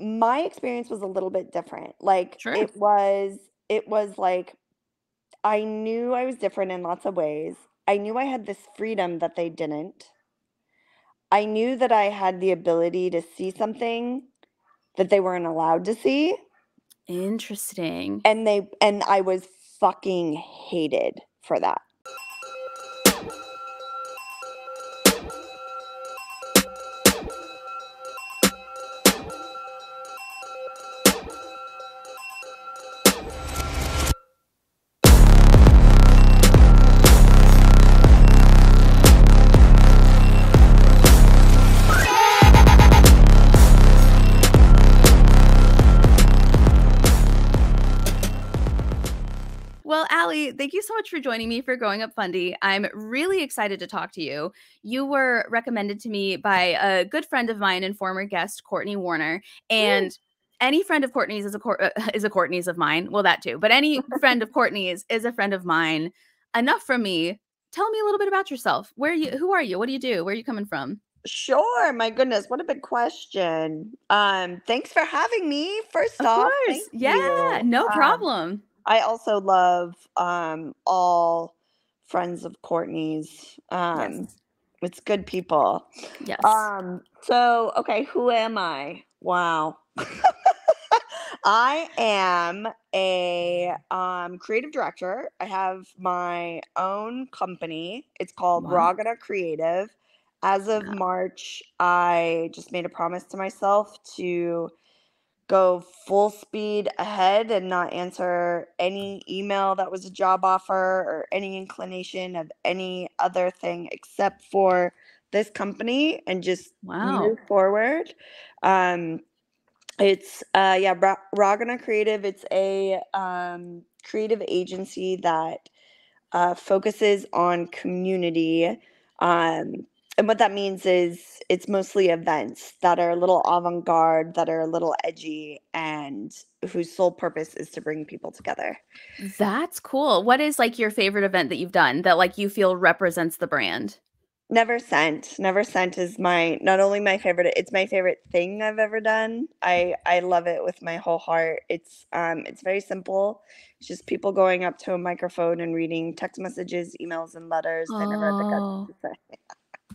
my experience was a little bit different. Like Sure. it was like I knew I was different in lots of ways. I knew I had this freedom that they didn't. I knew that I had the ability to see something that they weren't allowed to see, Interesting. and I was fucking hated for that. Well, Alie, thank you so much for joining me for Growing Up Fundie. I'm really excited to talk to you. You were recommended to me by a good friend of mine and former guest, Courtney Warner. Woo. And any friend of Courtney's is a Courtney's of mine. Well, that too. But any friend of Courtney's is a friend of mine. Enough from me. Tell me a little bit about yourself. Who are you? What do you do? Where are you coming from? Sure, my goodness, what a big question. Thanks for having me. First Of off, thank course. Yeah, you. no problem. I also love all friends of Courtney's. Yes. It's good people. Yes. So okay, who am I? Wow. I am a creative director. I have my own company. It's called Wow. Ragana Creative. As of March, I just made a promise to myself to go full speed ahead and not answer any email that was a job offer or any inclination of any other thing except for this company and just Wow. move forward. Um, it's Ragana Creative. It's a creative agency that focuses on community. And what that means is it's mostly events that are a little avant garde, that are a little edgy, and whose sole purpose is to bring people together. That's cool. What is like your favorite event that you've done that like you feel represents the brand? Never Sent. Never Sent is my not only my favorite, it's my favorite thing I've ever done. I love it with my whole heart. It's very simple. It's just people going up to a microphone and reading text messages, emails, and letters they never had the guts Oh. to say.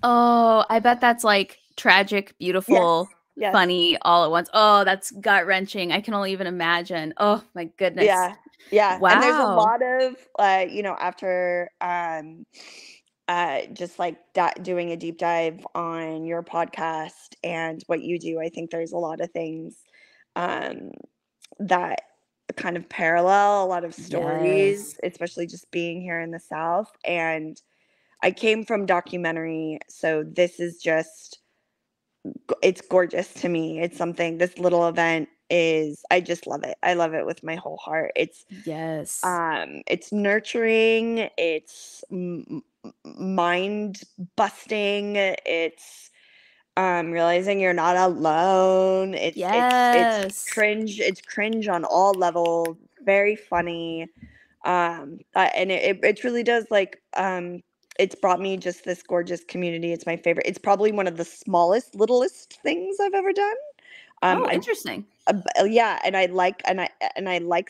Oh, I bet that's like tragic, Yes. beautiful, Yes. funny all at once. Oh, that's gut-wrenching. I can only even imagine. Oh my goodness. Yeah. Yeah. And there's a Wow. lot of after just like doing a deep dive on your podcast and what you do, I think there's a lot of things um that kind of parallel a lot of Yes. stories, especially just being here in the South. And I came from documentary, so this is just it's gorgeous to me. It's something this little event is I just love it. I love it with my whole heart. Yes. It's nurturing, it's mind busting, it's realizing you're not alone. Yes. It's cringe on all levels, very funny. And it really does it's brought me just this gorgeous community. It's my favorite. It's probably one of the smallest, littlest things I've ever done. Oh, I interesting. Yeah, and I like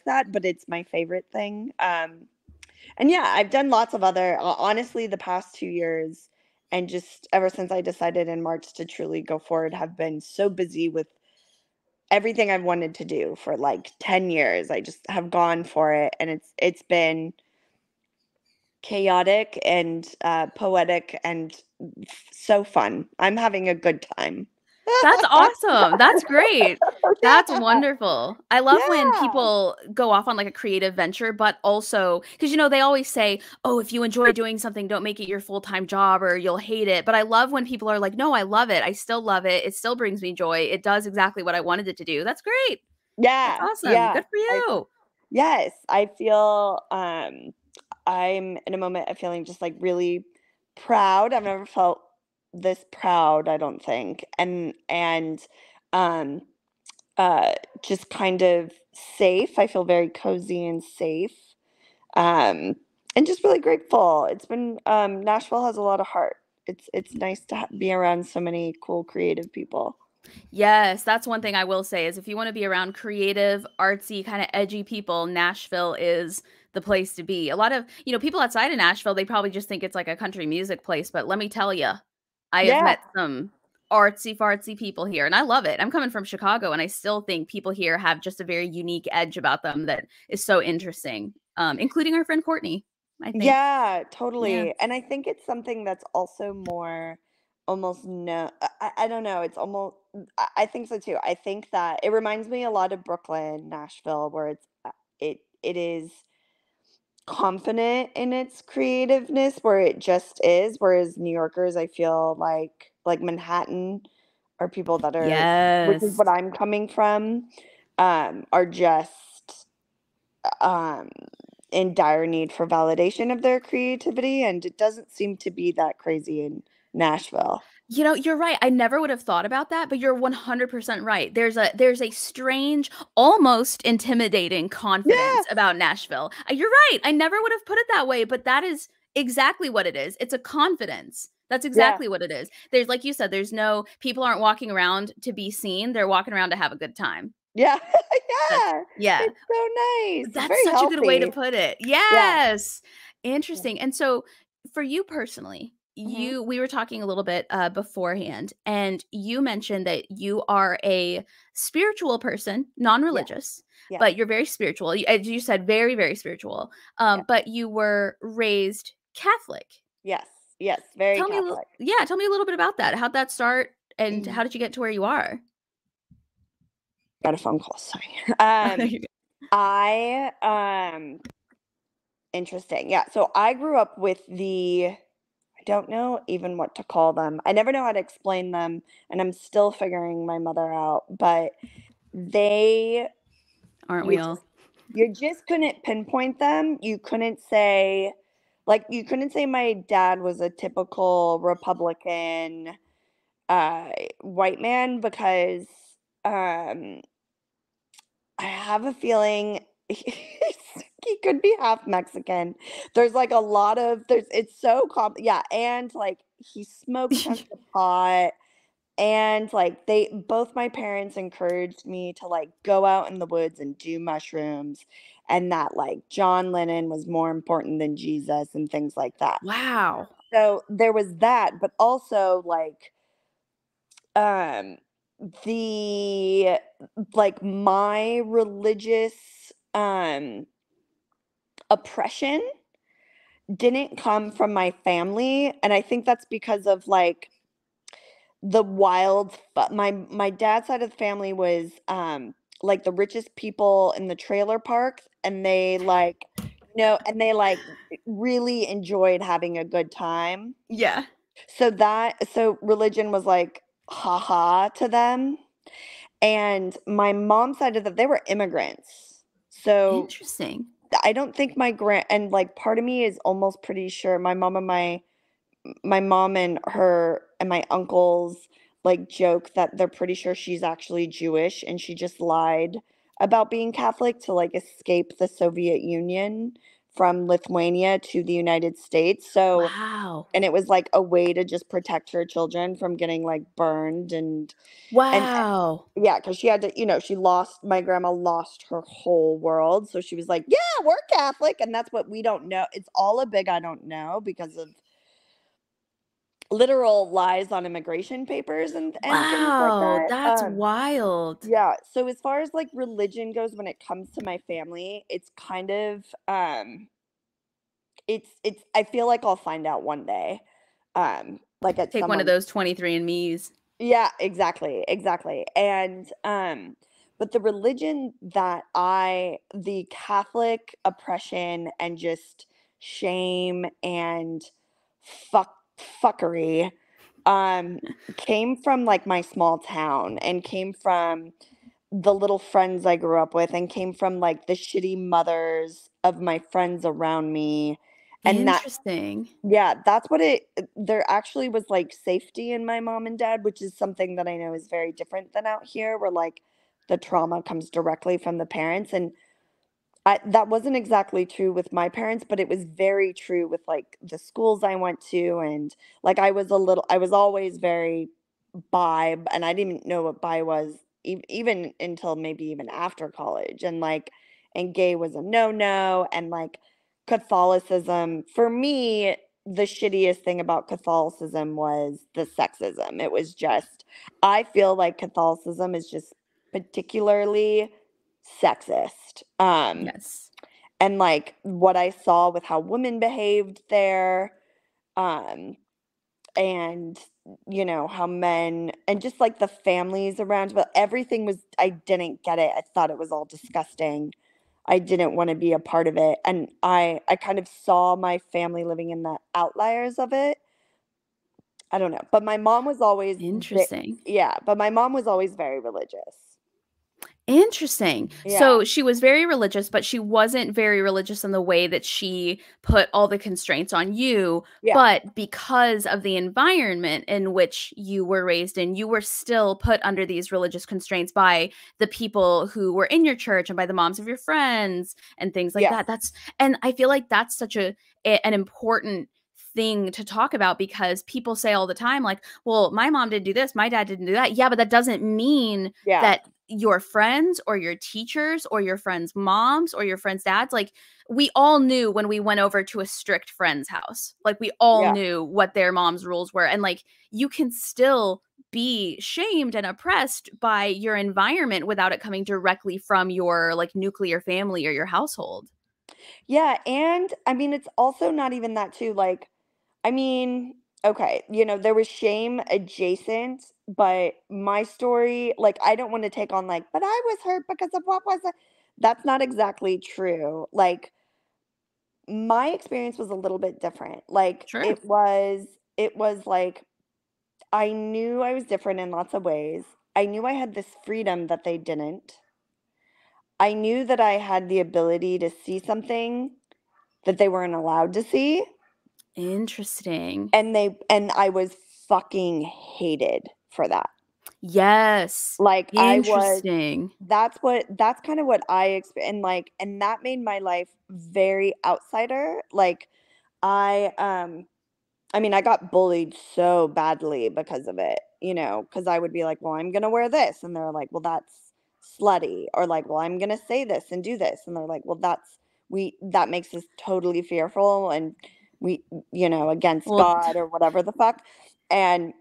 that, but it's my favorite thing. And yeah, I've done lots of other honestly, the past 2 years and just ever since I decided in March to truly go forward, have been so busy with everything I've wanted to do for like 10 years. I just have gone for it, and it's been chaotic and poetic and so fun. I'm having a good time. That's awesome. That's great. That's Yeah. wonderful. I love when Yeah. people go off on like a creative venture, but also because they always say, "Oh, if you enjoy doing something, don't make it your full-time job or you'll hate it." But I love when people are like, "No, I love it. I still love it. It still brings me joy. It does exactly what I wanted it to do." That's great. That's Yeah. awesome. Yeah. Good for you. Yes, I feel I'm in a moment of feeling just like really proud. I've never felt this proud, I don't think. And um just kind of safe. I feel very cozy and safe. Um and just really grateful. It's been Nashville has a lot of heart. It's nice to be around so many cool creative people. Yes, that's one thing I will say is if you want to be around creative, artsy, kind of edgy people, Nashville is the place to be. A lot of, people outside of Nashville, they probably just think it's like a country music place, but let me tell you, I have Yeah. met some artsy fartsy people here and I love it. I'm coming from Chicago and I still think people here have just a very unique edge about them that is so interesting. Including our friend Courtney, I think. Yeah, Yeah. totally. And I think it's something that's also more almost no I don't know, it's almost I think so too. I think that it reminds me a lot of Brooklyn, Nashville, where it is confident in its creativeness where it just is, whereas New Yorkers, I feel like Manhattan are people that are, which is Yes. what I'm coming from, are just um in dire need for validation of their creativity, and it doesn't seem to be that crazy in Nashville. You're right. I never would have thought about that, but you're 100% right. There's a strange, almost intimidating confidence Yes. about Nashville. You're right. I never would have put it that way, but that is exactly what it is. It's a confidence. That's Yeah. exactly what it is. There's like you said, there's no people aren't walking around to be seen. They're walking around to have a good time. Yeah. That's Yeah. yeah. It's so nice. It's That's very such a good way to healthy. put it. Yeah. Yes. Yeah. Interesting. And so for you personally, Mhm. we were talking a little bit beforehand, and you mentioned that you are a spiritual person, Yeah. non-religious, Yes. but you're very spiritual. As you said, very, very spiritual. Yeah. But you were raised Catholic. Yes. Yes. Very Catholic. Tell me a little bit about that. How'd that start and Mhm. how did you get to where you are? Got a phone call. Sorry. You're good. I interesting. Yeah. So I grew up with I don't know even what to call them. I never know how to explain them, and I'm still figuring my mother out, but they Aren't we you all? you just couldn't pinpoint them. You couldn't say you couldn't say my dad was a typical Republican uh white man because um I have a feeling he could be half Mexican. There's, like, a lot of there's it's so yeah, and, like, he smoked tons of pot, and, like, they both my parents encouraged me to, like, go out in the woods and do mushrooms, and that, like, John Lennon was more important than Jesus and things like that. Wow. So, there was that, but also, um, the my religious, oppression didn't come from my family, and I think that's because of, the wild but my dad's side of the family was, the richest people in the trailer park, and they really enjoyed having a good time. Yeah. So religion was like, "Ha to them. And my mom's side of they were immigrants. So Interesting. I don't think my grand and like part of me is almost pretty sure my mom and her and my uncles like joke that they're pretty sure she's actually Jewish and she just lied about being Catholic to like escape the Soviet Union from Lithuania to the United States. So Wow. and it was like a way to just protect her children from getting like burned and Wow. yeah, because she had to, she lost my grandma lost her whole world. So she was like, "Yeah, we're Catholic." And that's what we don't know. It's all a big I don't know because of literal lies on immigration papers and things like Wow, that. that's wild. Yeah. So as far as like religion goes, when it comes to my family, it's kind of it's I feel like I'll find out one day. Like at Take one of someone those 23andMe's. Yeah, exactly, exactly. And but the religion the Catholic oppression and just shame and fuck fuckery um came from like my small town and came from the little friends I grew up with and came from like the shitty mothers of my friends around me. And that Interesting. yeah, that's what there actually was, like, safety in my mom and dad, which is something that I know is very different than out here where, like, the trauma comes directly from the parents, and that wasn't exactly true with my parents, but it was very true with, like, the schools I went to, and, like, I was always very bi, and I didn't know what bi was even until maybe even after college, and like, and gay was a no-no, and like Catholicism for me, the shittiest thing about Catholicism was the sexism. It was just, I feel like Catholicism is just particularly sexist. Yes. And like what I saw with how women behaved there, um, and how men and just like the families around, but everything was, I didn't get it. I thought it was all disgusting. I didn't want to be a part of it. And I kind of saw my family living in the outliers of it. I don't know. But my mom was always Interesting. yeah, but my mom was always very religious. Interesting. Yeah. So she was very religious, but she wasn't very religious in the way that she put all the constraints on you. Yeah. But because of the environment in which you were raised in, you were still put under these religious constraints by the people who were in your church and by the moms of your friends and things like Yes. that. And I feel like that's such an important thing to talk about, because people say all the time, like, well, my mom didn't do this, my dad didn't do that. Yeah, but that doesn't mean Yeah. that your friends or your teachers or your friends' moms or your friends' dads, like, we all knew when we went over to a strict friend's house, like, we all Yeah. knew what their mom's rules were. And like, you can still be shamed and oppressed by your environment without it coming directly from your like nuclear family or your household. Yeah, and I mean it's also not even that too, like, I mean, okay, there was shame adjacent, but my story, like, I don't want to take on like, but I was hurt because of what was it? That's not exactly true. Like, my experience was a little bit different. Like, Sure. it was like I knew I was different in lots of ways. I knew I had this freedom that they didn't. I knew that I had the ability to see something that they weren't allowed to see. Interesting. And I was fucking hated for that. Yes. Like, Interesting. that's kind of what I experienced, and, like, and that made my life very outsider. Like, I, I mean, I got bullied so badly because of it, because I would be like, "Well, I'm gonna wear this," and they're like, "Well, that's slutty," or like, "Well, I'm gonna say this and do this," and they're like, "Well, that makes us totally fearful, and we, against Well, God or whatever the fuck," and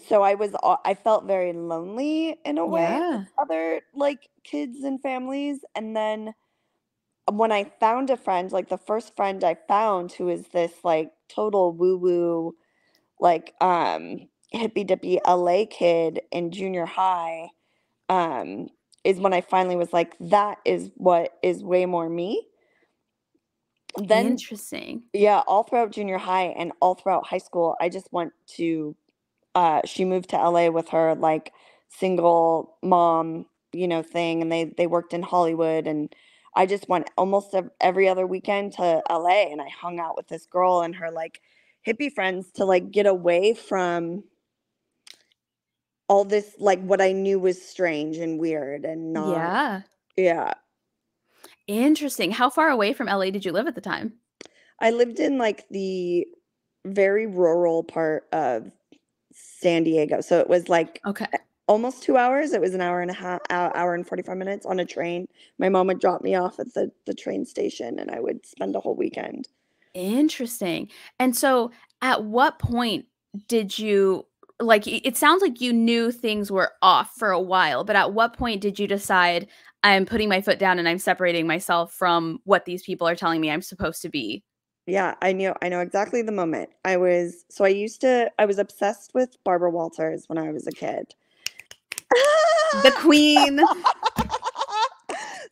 so I felt very lonely in a way with yeah. other like kids and families, and then when I found a friend, like the first friend I found who is this like total woo woo, like hippy dippy LA kid in junior high, um, is when I finally was like, that is what is way more me. Then, Interesting. yeah, all throughout junior high and all throughout high school, I just went to she moved to LA with her like single mom, thing, and they worked in Hollywood, and I just went almost every other weekend to LA, and I hung out with this girl and her like hippie friends to like get away from all this like what I knew was strange and weird and not. Yeah. Yeah. Interesting. How far away from LA did you live at the time? I lived in like the very rural part of San Diego. So it was like Okay. almost 2 hours. It was an hour and a half, hour and 45 minutes on a train. My mom would drop me off at the train station, and I would spend a whole weekend. Interesting. And so at what point did you, like, it sounds like you knew things were off for a while, but at what point did you decide, I'm putting my foot down and I'm separating myself from what these people are telling me I'm supposed to be? Yeah, I know exactly the moment. I was obsessed with Barbara Walters when I was a kid. The queen.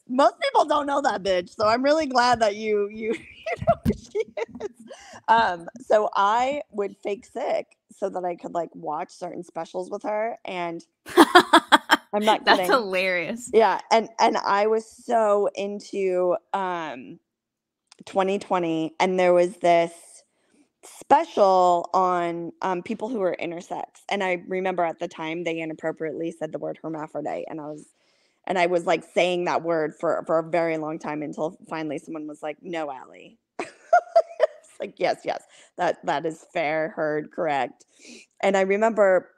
Most people don't know that bitch, so I'm really glad that you you know who she is. So I would fake sick so that I could like watch certain specials with her, and I'm not That's kidding. hilarious. Yeah, and I was so into 2020, and there was this special on people who were intersex, and I remember at the time they inappropriately said the word hermaphrodite, and I was like saying that word for a very long time until finally someone was like, "No, Alie." It's like, yes, yes, that is fair, heard, correct. And I remember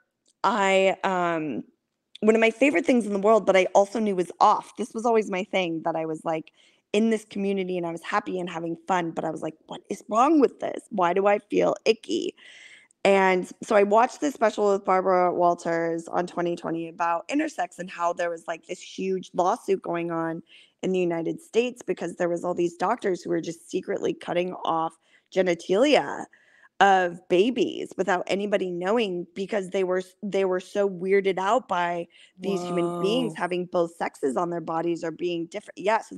one of my favorite things in the world, but I also knew was off. This was always my thing, that I was like in this community and I was happy and having fun, but I was like, what is wrong with this? Why do I feel icky? And so I watched this special with Barbara Walters on 2020 about intersex and how there was like this huge lawsuit going on in the United States because there was all these doctors who were just secretly cutting off genitalia of babies without anybody knowing, because they were so weirded out by these human beings Whoa. having both sexes on their bodies or being different. Yeah, so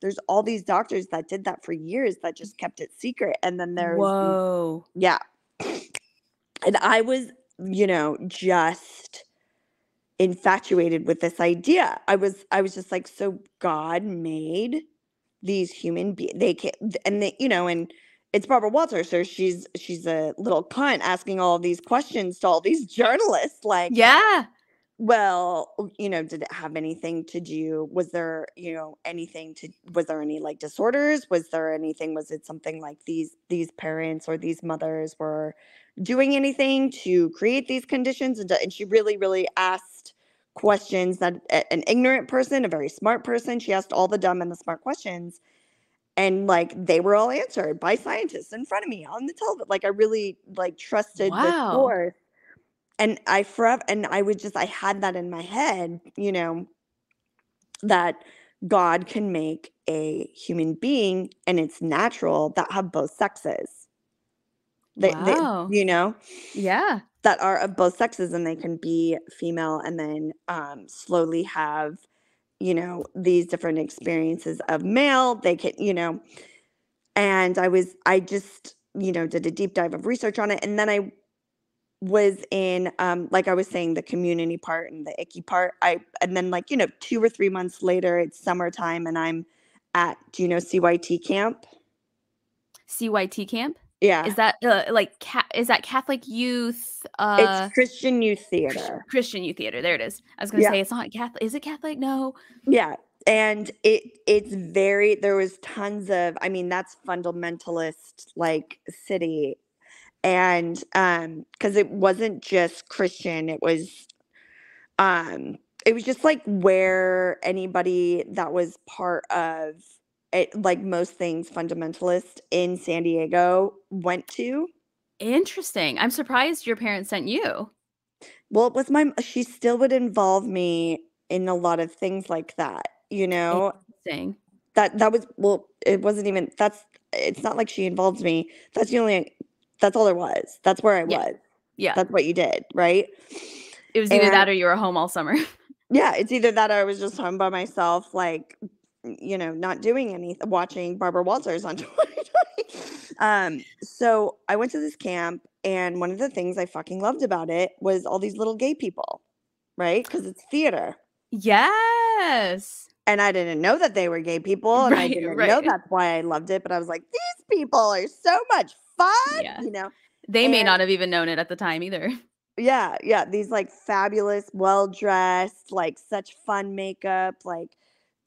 there's all these doctors that did that for years that just kept it secret. And then there's these, Whoa. yeah. And I was, just infatuated with this idea. I was just like, so God made these human beings. They can, and they, and it's Barbara Walters, so she's a little cunt asking all these questions to all these journalists, like, Yeah. well, did it have anything to do? Was there, was there any like disorders? Was there anything? Was it something like these parents or these mothers were doing anything to create these conditions? And she really, really asked questions that an ignorant person, a very smart person, she asked all the dumb and the smart questions. And like they were all answered by scientists in front of me on the television. Like I really like trusted the Wow. source. And I had that in my head, that God can make a human being and it's natural that have both sexes. They Wow. Yeah. that are of both sexes, and they can be female and then slowly have, these different experiences of male. They can, and I just, did a deep dive of research on it. And then I was in, like I was saying, the community part and the icky part. And then like, 2 or 3 months later, it's summertime and I'm at, do you know CYT camp? CYT camp? Yeah. Is that is that Catholic youth It's Christian Youth Theater. Christian youth theater? There it is. I was going to Yeah. say it's not Catholic. Is it Catholic? No. Yeah. And there was tons of, I mean, that's fundamentalist like city. And because it wasn't just Christian, um it was just like where anybody that was part of it, like most things fundamentalist in San Diego went to. Interesting. I'm surprised your parents sent you. Well, it was she still would involve me in a lot of things like that, Interesting. that was, well, it wasn't even, it's not like she involved me. That's all there was. That's where I Yeah. was. Yeah. That's what you did, right? It was either And that or you were home all summer. yeah, it's either that or I was just home by myself, like, not doing anything, watching Barbara Walters on 2020. So I went to this camp, and one of the things I fucking loved about it was all these little gay people, right? Because it's theater. Yes. And I didn't know that they were gay people, and I Right, didn't know right. that's why I loved it, but I was like, these people are so much Yeah. fun. They may And not have even known it at the time either. yeah, these like fabulous, well-dressed, like such fun makeup, like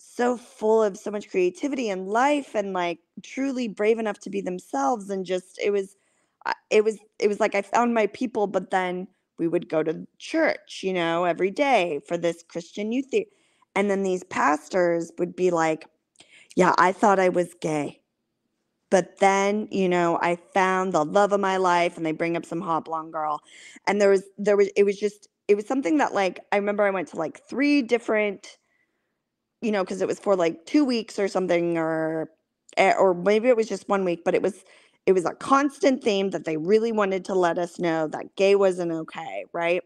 so full of so much creativity and life, and like truly brave enough to be themselves. And just it was like I found my people. But then we would go to church, every day for this Christian youth and then these pastors would be like, yeah, I thought I was gay, but then, I found the love of my life, and they bring up some hot blonde girl. And it was something that like, I remember I went to like 3 different, cause it was for like 2 weeks or something, or maybe it was just 1 week, but it was a constant theme that they really wanted to let us know that gay wasn't okay. Right.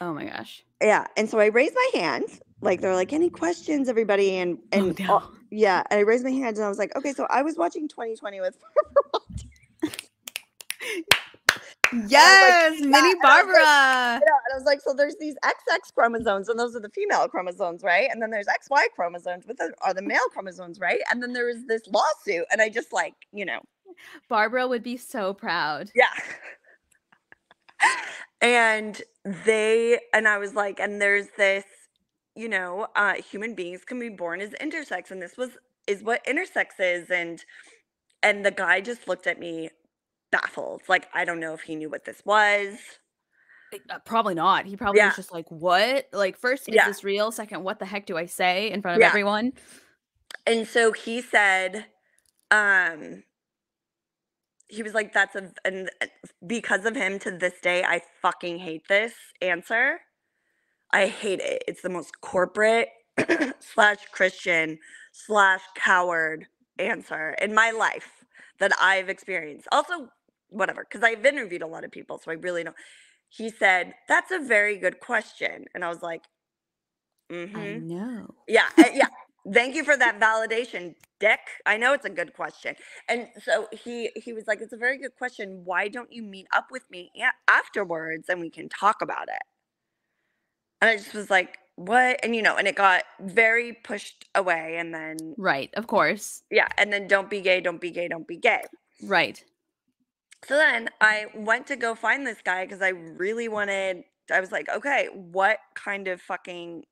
Oh my gosh. Yeah. And so I raised my hand, like they're like, any questions, everybody? Oh no. Yeah. And I raised my hand and I was like, okay, so I was watching 2020 with Yes, mini and I was like, Barbara. and I was like, so there's these XX chromosomes, and those are the female chromosomes, right? And then there's XY chromosomes, are the male chromosomes, right? And then there was this lawsuit, and I just like, Barbara would be so proud. yeah. And I was like, and there's this, human beings can be born as intersex, and is what intersex is. And the guy just looked at me baffled. Like, I don't know if he knew what this was. Probably not. He probably Yeah. was just like, "What?" Like, first, is Yeah. this real? Second, what the heck do I say in front of Yeah. everyone? And so he said, um, he was like, "That's a," and because of him to this day, I fucking hate this answer. I hate it. It's the most corporate slash Christian slash coward answer in my life that I've experienced. Also, whatever, because I've interviewed a lot of people, so I really don't. He said, "That's a very good question." And I was like, I mm-hmm. know. Yeah, yeah. Thank you for that validation, Dick. I know it's a good question. And so he was like, "It's a very good question. Why don't you meet up with me afterwards and we can talk about it?" And I just was like, "What?" And and it got very pushed away. And then Right, of course. yeah, and then don't be gay, don't be gay, don't be gay. Right. So then I went to go find this guy because I really wanted. I was like, okay, what kind of fucking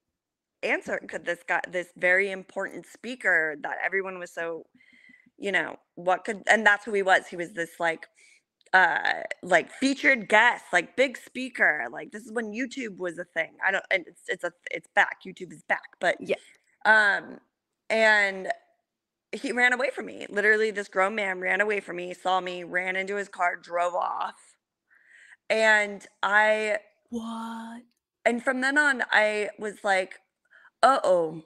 answer could this guy, this very important speaker that everyone was so, what could, and that's who he was. He was this like featured guest, like big speaker. Like this is when YouTube was a thing. I don't, and it's back. YouTube is back, but Yeah. um, and he ran away from me. Literally, this grown man ran away from me, saw me, ran into his car, drove off, and What? and from then on, I was like, uh oh.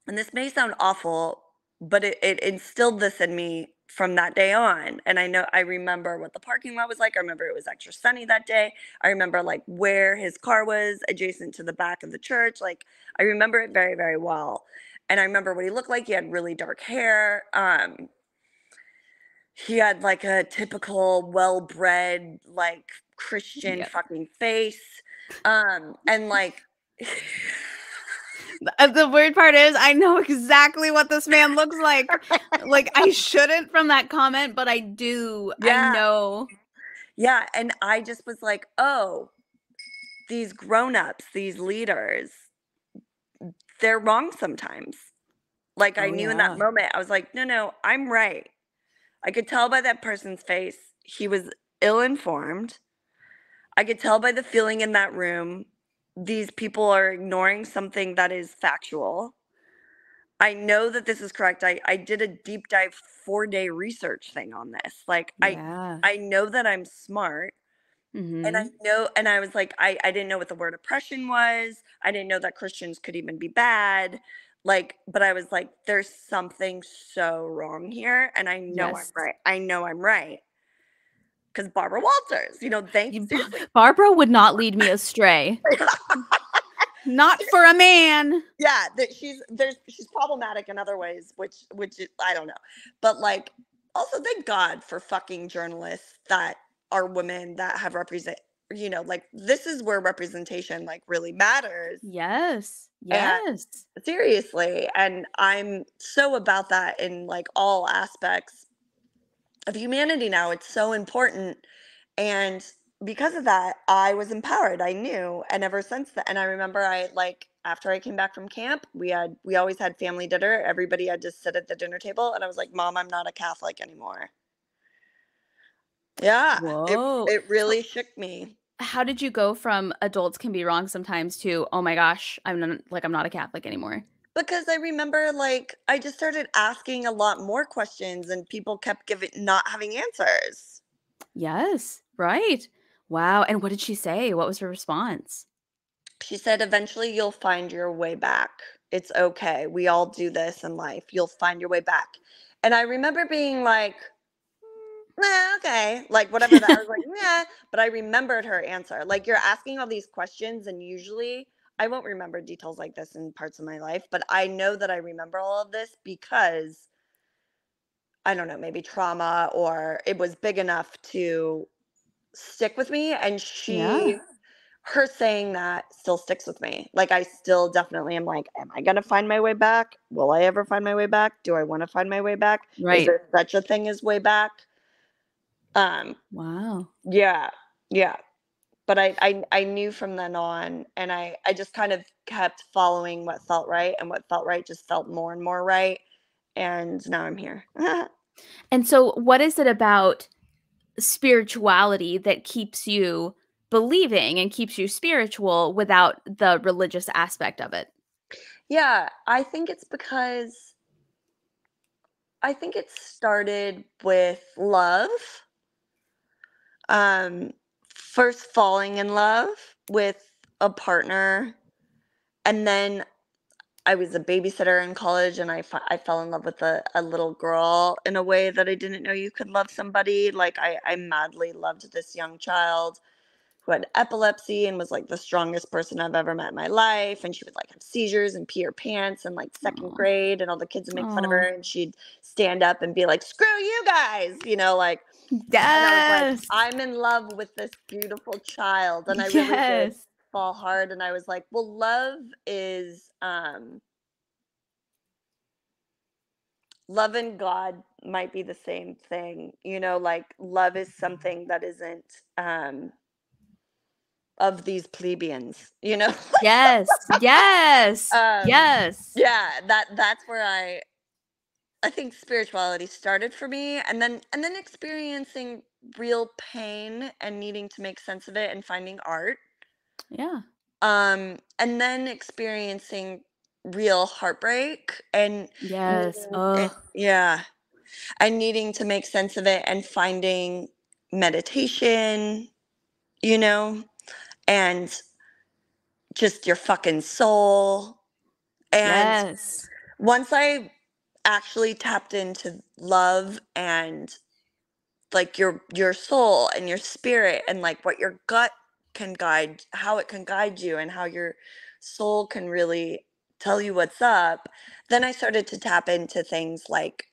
And this may sound awful, but it instilled this in me from that day on. And I remember what the parking lot was like. I remember it was extra sunny that day. I remember like where his car was adjacent to the back of the church. Like I remember it very, very well. And I remember what he looked like. He had really dark hair. He had like a typical well-bred, like Christian Yeah. fucking face. And like The weird part is I know exactly what this man looks like. Like, I shouldn't from that comment, but I do. I yeah. know. Yeah, and I just was like, "Oh, these grown-ups, these leaders, they're wrong sometimes." Like, I Oh, knew in that yeah. moment, I was like, "No, no, I'm right." I could tell by that person's face, he was ill-informed. I could tell by the feeling in that room, these people are ignoring something that is factual. I know that this is correct. I did a deep dive 4-day research thing on this. Like, Yeah. I know that I'm smart. And I Mhm. know, and I was like, I didn't know what the word oppression was. I didn't know that Christians could even be bad. Like, but I was like, there's something so wrong here. And I know I'm Yes. right. I know I'm right. Because Barbara Walters, thanks, You seriously. Barbara would not lead me astray. Not for a man. Yeah, that she's problematic in other ways, which is, I don't know. But like, also thank God for fucking journalists that are women that have like this is where representation like really matters. Yes. And Yes. seriously, and I'm so about that in like all aspects of humanity now. It's so important. And because of that, I was empowered. I knew. And ever since that, and I remember I like after I came back from camp, we always had family dinner. Everybody had to sit at the dinner table. And I was like, "Mom, I'm not a Catholic anymore." Yeah. It Whoa. it So really shook me. how did you go from adults can be wrong sometimes to, "Oh my gosh, I'm not a Catholic anymore." Because I remember like I just started asking a lot more questions and people kept giving not having answers. Yes. Right. Wow, and what did she say? What was her response? She said, "Eventually you'll find your way back. It's okay. We all do this in life. You'll find your way back." And I remember being like, "Nah, okay." Like whatever that I was like, "Yeah," but I remembered her answer. Like you're asking all these questions and usually I won't remember details like this in parts of my life, but I know that I remember all of this because I don't know, maybe trauma or it was big enough to stick with me and Yeah. her saying that still sticks with me. Like I still definitely am like, am I gonna find my way back? Will I ever find my way back? Do I want to find my way back? Is Right. there such a thing as way back? Um, Wow. yeah, yeah. But I knew from then on and I just kind of kept following what felt right and what felt right just felt more and more right. And now I'm here. And so what is it about spirituality that keeps you believing and keeps you spiritual without the religious aspect of it. Yeah, I think it's because I think it started with love. Um, First falling in love with a partner, and then I was a babysitter in college, and I fell in love with a little girl in a way that I didn't know you could love somebody. Like I madly loved this young child who had epilepsy and was like the strongest person I've ever met in my life. And she would like have seizures and pee her pants in like second Oh, grade, and all the kids would make fun of her, oh, and she'd stand up and be like, "Screw you guys," like. And I was like, yes, I'm in love with this beautiful child, and I really did yes, fall hard. And I was like, well, love and God might be the same thing, like love is something that isn't of these plebeians, yes, yes, um yes, yeah, that's where I think spirituality started for me, and then experiencing real pain and needing to make sense of it and finding art, yeah, and then experiencing real heartbreak and yes, needing oh, it, yeah, and needing to make sense of it and finding meditation, you know, and just your fucking soul. And yes, once I actually tapped into love and like your soul and your spirit, and like what your gut can guide, how it can guide you, and how your soul can really tell you what's up, then I started to tap into things like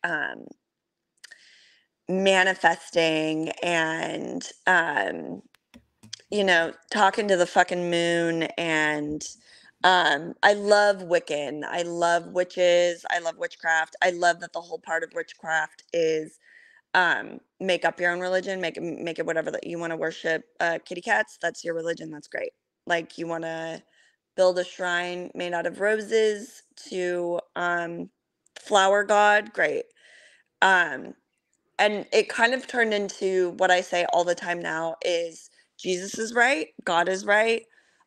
manifesting and talking to the fucking moon. And I love Wiccan. I love witches. I love witchcraft. I love that the whole part of witchcraft is make up your own religion, make it whatever that you want to worship. Kitty cats, that's your religion. That's great. Like you want to build a shrine made out of roses to flower god, great. Um and it kind of turned into what I say all the time now is Jesus is right, God is right,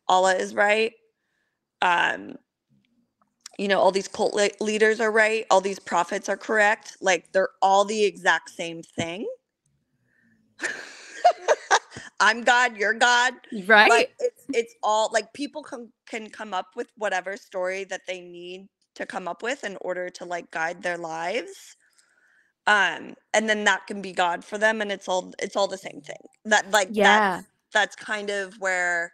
Allah is right. Um, all these cult leaders are right, all these prophets are correct. Like they're all the exact same thing. I'm God, you're God. Like right, it's all like people can come up with whatever story that they need to come up with in order to like guide their lives. And then that can be God for them, and it's all the same thing. That like yeah, that's kind of where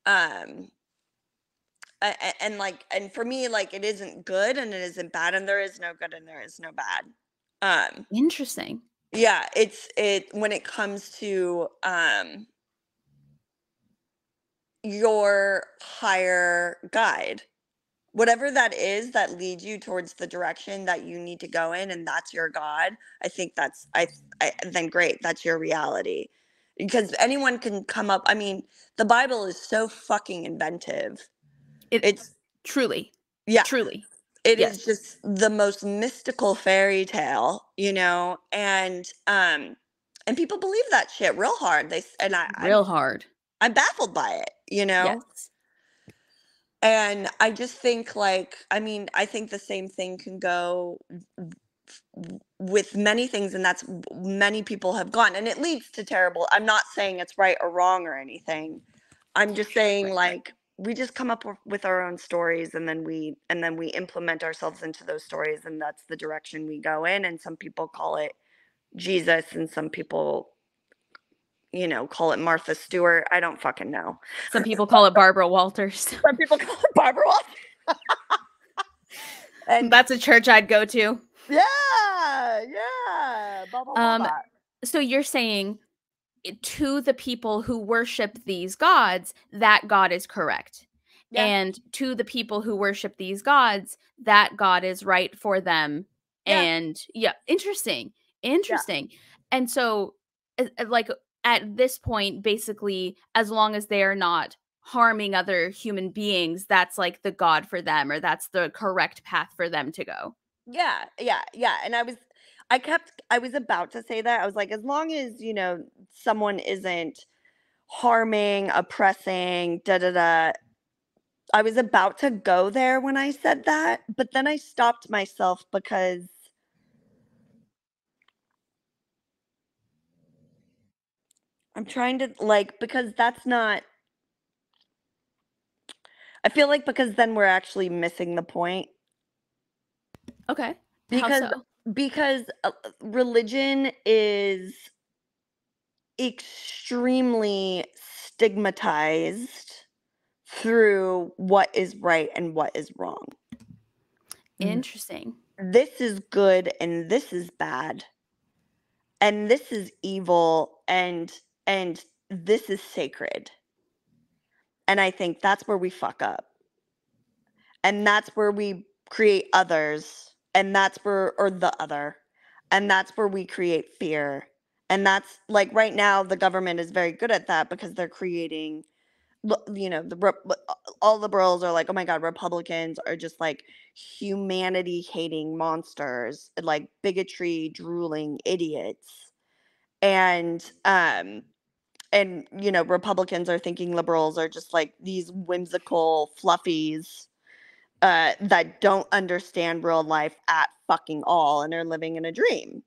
um and for me, like it isn't good and it isn't bad, and there is no good and there is no bad. Um interesting, yeah, it when it comes to your higher guide, whatever that is that leads you towards the direction that you need to go in, and that's your God. I think then great, that's your reality. Because anyone can come up, I mean, the Bible is so fucking inventive. it It's truly, Yeah, truly, it yes, is just the most mystical fairy tale, and people believe that shit real hard. And real hard, I'm baffled by it. yes, And I just think, like, I mean, I think the same thing can go with many things, and that's many people have gone, and it leads to terrible. I'm not saying it's right or wrong or anything. I'm just saying, right, like, we just come up with our own stories, and then we implement ourselves into those stories, and that's the direction we go in. And some people call it Jesus, and some people, call it Martha Stewart. I don't fucking know. some people call it Barbara Walters. Some people call it Barbara Walters. And That's a church I'd go to. yeah, yeah, blah blah blah Um, blah. so you're saying to the people who worship these gods, that God is correct. Yeah, And to the people who worship these gods, that God is right for them. yeah, And yeah, interesting. yeah, Interesting. And so, like, at this point, basically, as long as they are not harming other human beings, that's like the God for them, or that's the correct path for them to go. yeah, yeah, yeah. And I was about to say that. I was like, as long as someone isn't harming, oppressing, da da da. I was about to go there when I said that, but then I stopped myself because I'm trying to, like, because that's not, I feel like because then we're actually missing the point. Okay. How Because so? religion is extremely stigmatized through what is right and what is wrong. Interesting. This is good and this is bad. And this is evil and this is sacred. And I think that's where we fuck up. And that's where we create others. And that's where, or the other. And that's where we create fear. And that's like right now, the government is very good at that because they're creating, you know, all liberals are like, oh my God, Republicans are just like humanity hating monsters, like bigotry drooling idiots. And you know, Republicans are thinking liberals are just like these whimsical fluffies that don't understand real life at fucking all and are living in a dream.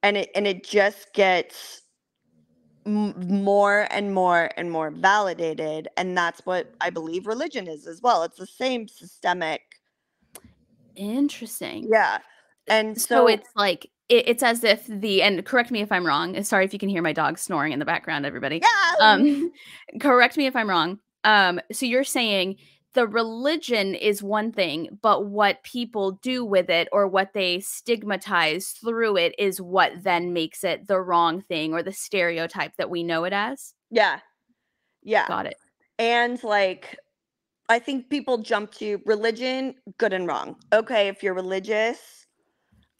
And it just gets more and more and more validated, and that's what I believe religion is as well. It's the same systemic. Interesting. Yeah. And So so it's like it's as if and correct me if I'm wrong. Sorry if you can hear my dog snoring in the background, everybody. yeah. Correct me if I'm wrong. So you're saying the religion is one thing, but what people do with it or what they stigmatize through it is what then makes it the wrong thing or the stereotype that we know it as? Yeah. Yeah. Got it. And like I think people jump to religion, good and wrong. Okay, if you're religious,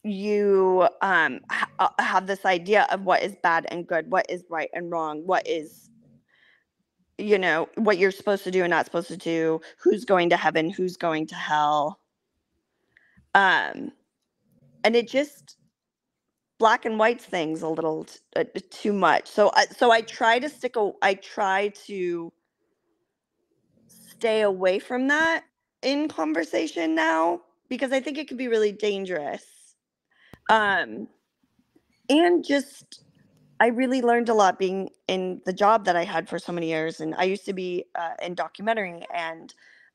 you have this idea of what is bad and good, what is right and wrong, what is, you know, what you're supposed to do and not supposed to do, who's going to heaven, who's going to hell. And it just black and white things a little too much. So I try to stay away from that in conversation now because I think it could be really dangerous. And just I really learned a lot being in the job that I had for so many years. And I used to be in documentary, and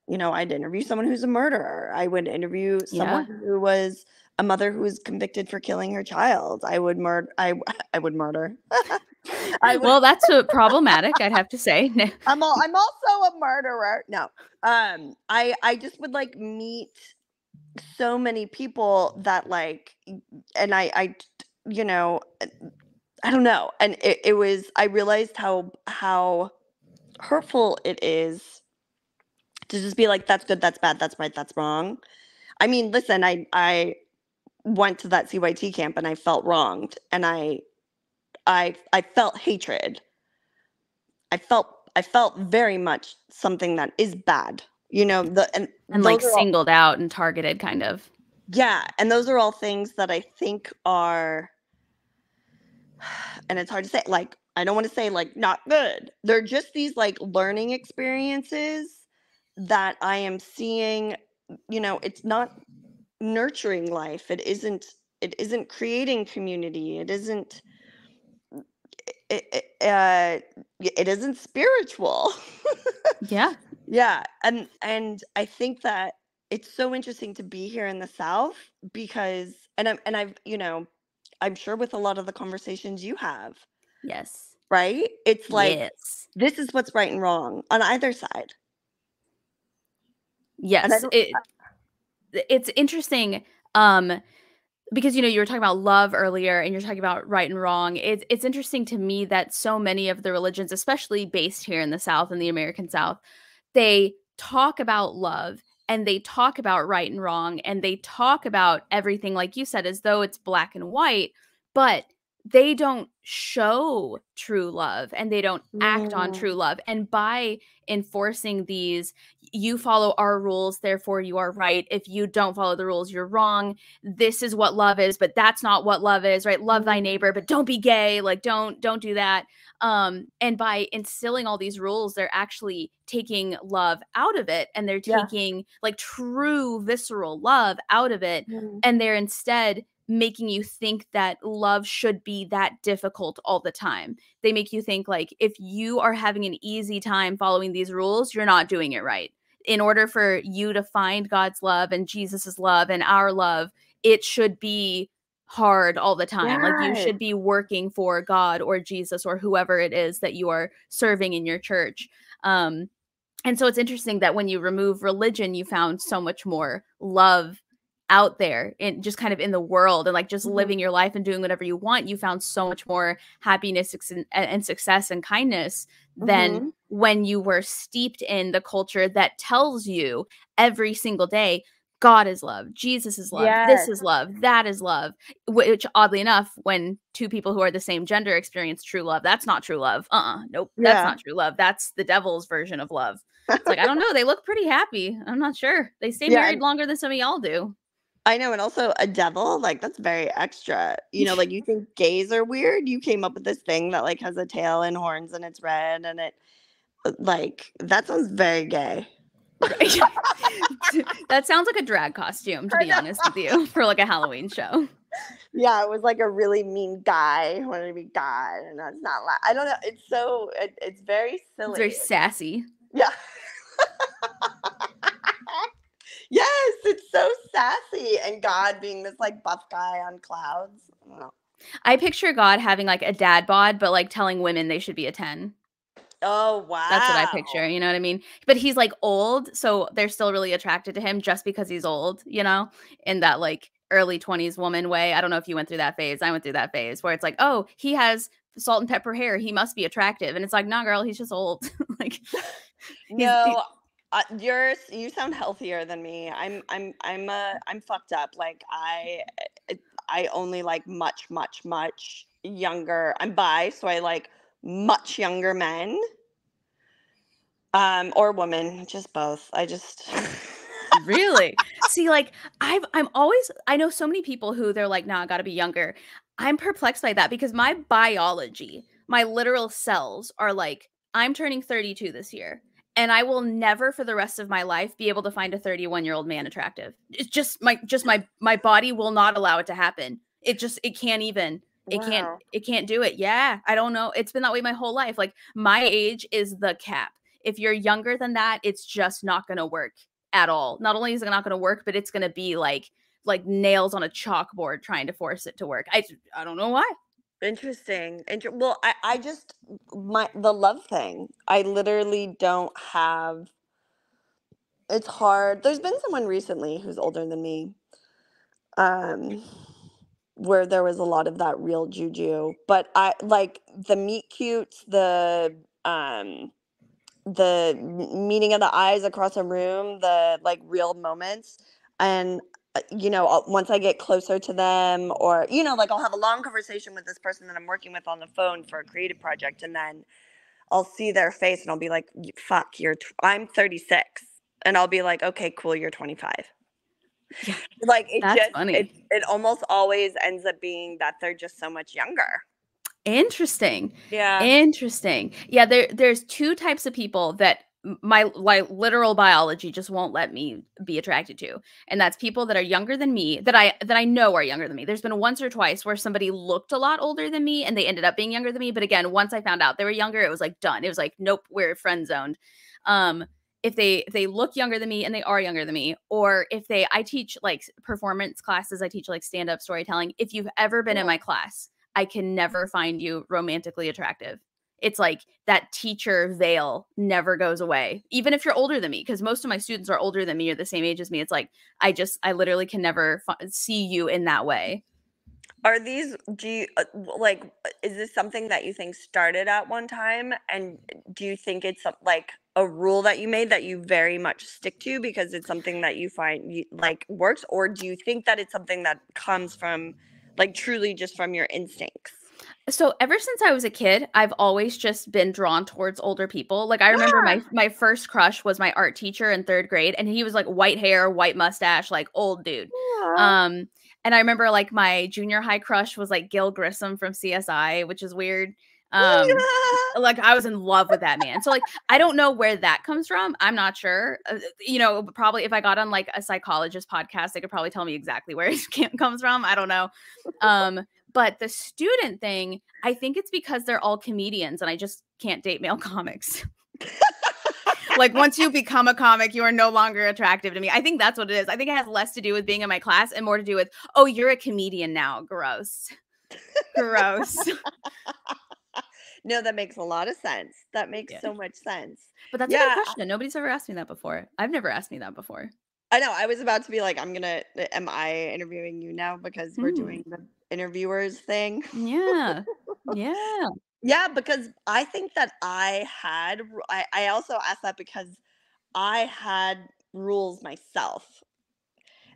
you know, I'd interview someone who's a murderer. I would interview Yeah. someone who was a mother who was convicted for killing her child. I would murder. I would murder. I would. Well, that's problematic, I'd have to say. I'm also a murderer. No. I just would like meet so many people that like, and I you know, I don't know. And it was, I realized how hurtful it is to just be like, that's good, that's bad, that's right, that's wrong. I mean, listen, I went to that CYT camp and I felt wronged, and I felt hatred. I felt very much something that is bad. You know, and like those are all, singled out and targeted kind of. yeah, and those are all things that I think are, and it's hard to say, like, I don't want to say like not good. They're just these like learning experiences that I am seeing, you know, it's not nurturing life. It isn't creating community. It isn't spiritual. Yeah. Yeah, and I think that it's so interesting to be here in the South because I've, you know, I'm sure with a lot of the conversations you have, Yes. right? It's like Yes. this is what's right and wrong on either side. And I Yes. don't It's interesting because you were talking about love earlier and you're talking about right and wrong. It's interesting to me that so many of the religions, especially based here in the South, in the American South, they talk about love and they talk about right and wrong and they talk about everything like you said as though it's black and white, but they don't show true love and they don't act on true Mm. love. And by enforcing these, you follow our rules, therefore you are right. If you don't follow the rules, you're wrong. This is what love is, but that's not what love is, right? Love thy neighbor, Mm. but don't be gay. Like don't do that. And by instilling all these rules, they're actually taking love out of it, and they're Yeah. taking like true visceral love out of it, Mm. and they're instead making you think that love should be that difficult all the time. They make you think like if you are having an easy time following these rules, you're not doing it right. In order for you to find God's love and Jesus's love and our love, it should be hard all the time. Like you Yes. should be working for God or Jesus or whoever it is that you are serving in your church. And so it's interesting that when you remove religion, you found so much more love out there in just kind of in the world, and like just Mhm. living your life and doing whatever you want. You found so much more happiness and success and kindness than Mhm. when you were steeped in the culture that tells you every single day God is love, Jesus is love, this Yes. is love, that is love. Which oddly enough, when two people who are the same gender experience true love, that's not true love. Nope, that's Yeah. not true love. That's the devil's version of love. It's like, I don't know, they look pretty happy. I'm not sure. They stay Yeah, married and longer than some of y'all do. I know, and also a devil, like, that's very extra. Like, you think gays are weird? You came up with this thing that, like, has a tail and horns and it's red and it like, that sounds very gay. Right. That sounds like a drag costume, to I be honest with know. you, for like a Halloween show. Yeah, it was like a really mean guy who wanted to be God, and that's not I don't know, it's very It's very silly. sassy. Yeah. Yes, it's so sassy, and God being this, like, buff guy on clouds. I don't know. I picture God having like a dad bod, but like telling women they should be a 10. Oh, That's what I wow. picture, you know what I mean? But he's like old, so they're still really attracted to him just because he's old, in that like early 20s woman way. I don't know if you went through that phase. I went through that phase where it's like, oh, he has salt and pepper hair. He must be attractive. And it's like, nah, girl, he's just old. Like he, No, you sound healthier than me. I'm fucked up. Like I only like much much much younger. I'm bi, so I like much younger men. Or women, just both. I just Really? See, like, I know so many people who they're like, "Nah, I gotta be younger." I'm perplexed by that because my biology, my literal cells are like, I'm turning 32 this year, and I will never for the rest of my life be able to find a 31-year-old man attractive. It's just my body will not allow it to happen. It can't even. wow. It can't do it. Yeah, I don't know. It's been that way my whole life. Like my age is the cap. If you're younger than that, it's just not going to work at all. Not only is it not going to work, but it's going to be like nails on a chalkboard trying to force it to work. I don't know why. Interesting. Well, I just the love thing. I literally don't have. It's hard. There's been someone recently who's older than me. Um, where there was a lot of that real juju. But I like the meet cutes, meeting of the eyes across a room, the like real moments. And once I get closer to them, or like I'll have a long conversation with this person that I'm working with on the phone for a creative project, and then I'll see their face and I'll be like, fuck, I'm 36. And I'll be like, okay, cool, you're 25. Yeah, Like that's funny. it almost always ends up being that they're just so much younger. Interesting. Yeah. Interesting. Yeah, there's two types of people that my literal biology just won't let me be attracted to. And that's people that are younger than me, that I know are younger than me. There's been once or twice where somebody looked a lot older than me and they ended up being younger than me, but again, once I found out they were younger, it was like done. It was like, nope, we're friend zoned. Um if they look younger than me and they are younger than me, or if I teach like performance classes, I teach like stand-up storytelling. If you've ever been in Cool. my class, I can never find you romantically attractive. It's like that teacher veil never goes away, even if you're older than me, because most of my students are older than me or the same age as me. It's like, I literally can never see you in that way. Are these do you is this something that you think started at one time, and do you think it's like a rule that you made that you very much stick to because it's something that you find like works, or do you think that it's something that comes from like truly just from your instincts? So ever since I was a kid, I've always just been drawn towards older people. Like I remember Ah, my first crush was my art teacher in 3rd grade, and he was like white hair, white mustache, like old dude. aw. Um, and I remember like my junior high crush was like Gil Grissom from CSI, which is weird. Um, like I was in love with that man. So like I don't know where that comes from. I'm not sure. Probably if I got on like a psychologist podcast, they could probably tell me exactly where it comes from. I don't know. Um, but the student thing, I think it's because they're all comedians and I just can't date male comics. Like once you become a comic, you are no longer attractive to me. I think that's what it is. I think it has less to do with being in my class and more to do with, oh, you're a comedian now. Gross. Gross. No, that makes a lot of sense. That makes Yeah. so much sense. But that's a good Yeah, question. Nobody's ever asked me that before. I've never asked me that before. I know. I was about to be like, am I interviewing you now because we're Hmm. doing the interviewers thing? Yeah. Yeah. Yeah, because I think that I also asked that because I had rules myself.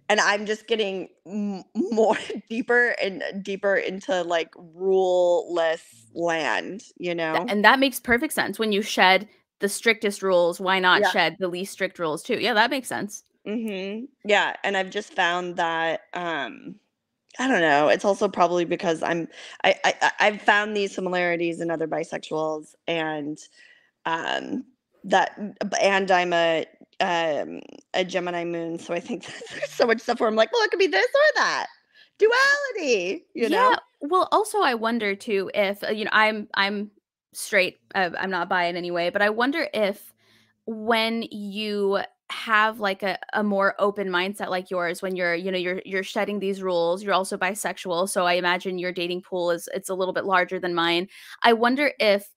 And I'm just getting more deeper and deeper into like rule-less land, you know? And that makes perfect sense. When you shed the strictest rules, why not Yeah. shed the least strict rules too? Yeah, that makes sense. Yeah, and I've just found that I don't know, it's also probably because I've found these similarities in other bisexuals and um that and I'm a Gemini moon, so I think there's so much stuff where I'm like, well, it could be this or that. Duality, you Yeah. know? Well, also I wonder too if I'm straight. I'm not bi in any way, but I wonder if when you have like a more open mindset like yours, when you're shedding these rules, you're also bisexual. So I imagine your dating pool is it's a little bit larger than mine. I wonder if